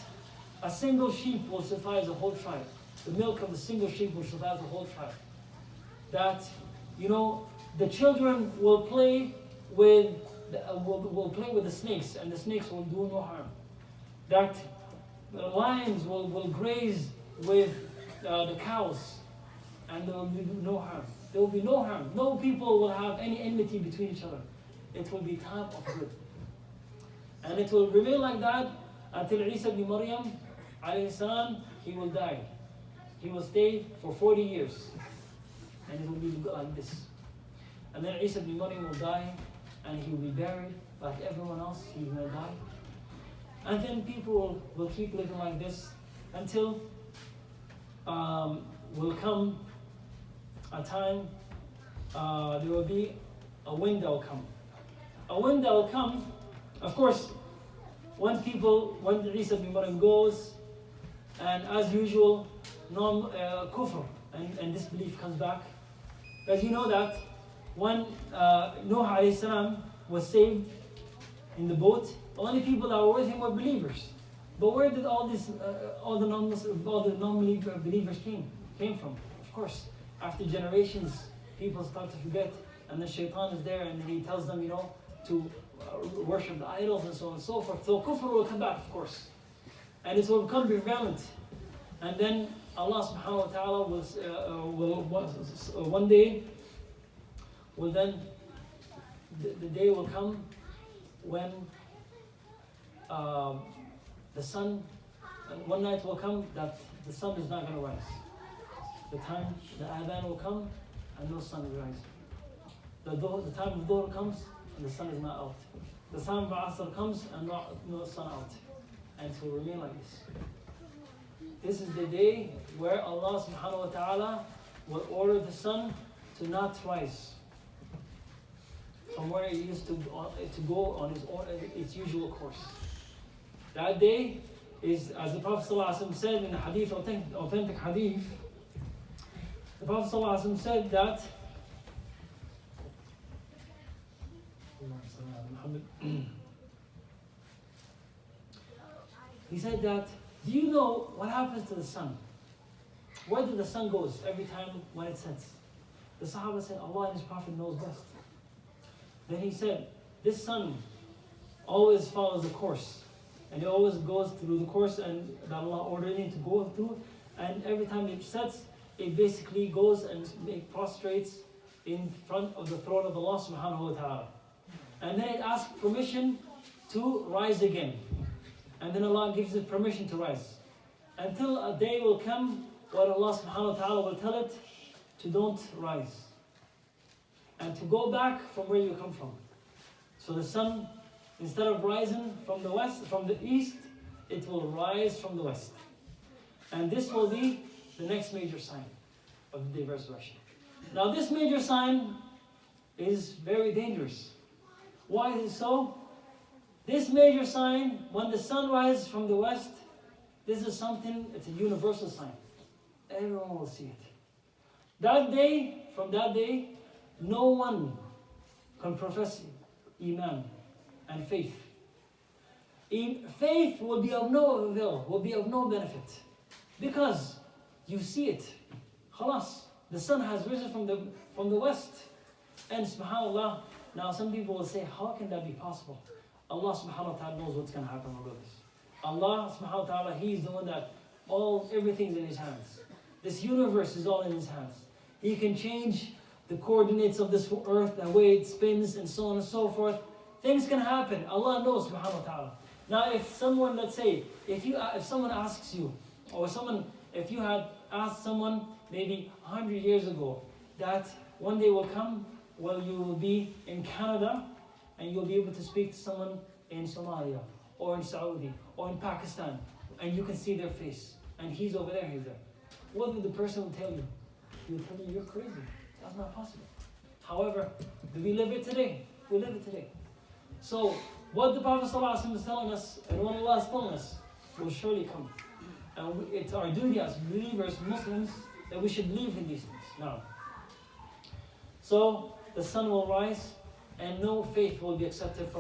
a single sheep will suffice a whole tribe. The milk of a single sheep will suffice a whole tribe. That, the children will play with the snakes, and the snakes will do no harm. That the lions will graze with the cows, and there will be no harm. There will be no harm. No people will have any enmity between each other. It will be time of good. And it will remain like that until Isa ibn Maryam, alayhi salam, he will die. He will stay for 40 years. And it will be like this. And then Isa ibn Maryam will die, and he will be buried like everyone else. He's going to die. And then people will keep living like this until will come a time, there will be a wind that will come. A wind that will come, of course, when Isa ibn Maryam goes, and as usual, kufr and disbelief comes back. As you know that when Nuh alayhi salam was saved in the boat, the only people that were with him were believers. But where did all the non-believer believers came from? Of course, after generations, people start to forget, and the shaitan is there, and he tells them, to worship the idols and so on and so forth. So kufr will come back, of course. And it will become prevalent. And then Allah subhanahu wa ta'ala will one day, will then, the day will come when the sun, one night will come that the sun is not going to rise. The time, the adhan will come and no sun will rise. The time of dhuhr comes and the sun is not out. The time of asr comes and no sun out. And it will remain like this. This is the day where Allah subhanahu wa ta'ala will order the sun to not rise from where it used to go on its usual course. That day is, as the Prophet ﷺ said in a hadith, authentic hadith, the Prophet ﷺ said that he said that, do you know what happens to the sun? Where did the sun goes every time when it sets? The Sahaba said, Allah and His Prophet knows best. Then he said, this sun always follows the course. And it always goes through the course and that Allah ordered it to go through. And every time it sets, it basically goes and prostrates in front of the throne of Allah subhanahu wa ta'ala. And then it asks permission to rise again. And then Allah gives it permission to rise. Until a day will come where Allah subhanahu wa ta'ala will tell it to don't rise. And to go back from where you come from. So the sun, instead of rising from the west, from the east, it will rise from the west. And this will be the next major sign of the day of resurrection. Now this major sign is very dangerous. Why is it so? This major sign, when the sun rises from the west, this is something, it's a universal sign. Everyone will see it. That day, from that day, no one can profess Iman and faith. Faith will be of no avail, will be of no benefit. Because you see it. Khalas, the sun has risen from the west. And subhanAllah, now some people will say, how can that be possible? Allah subhanahu wa ta'ala knows what's going to happen with this. Allah subhanahu wa ta'ala, He's the one that everything's in His hands. This universe is all in His hands. He can change the coordinates of this earth, the way it spins and so on and so forth. Things can happen. Allah knows subhanahu wa ta'ala. Now if someone, let's say, if someone asks you, or if you had asked someone maybe 100 years ago that one day will come where you will be in Canada and you'll be able to speak to someone in Somalia or in Saudi or in Pakistan and you can see their face and he's over there, he's there. What would the person tell you? He would tell you, you're crazy. That's not possible. However, do we live it today? We live it today. So, what the Prophet ﷺ is telling us and what Allah is telling us will surely come. And it's our duty as believers, Muslims, that we should believe in these things. Now, so the sun will rise and no faith will be accepted from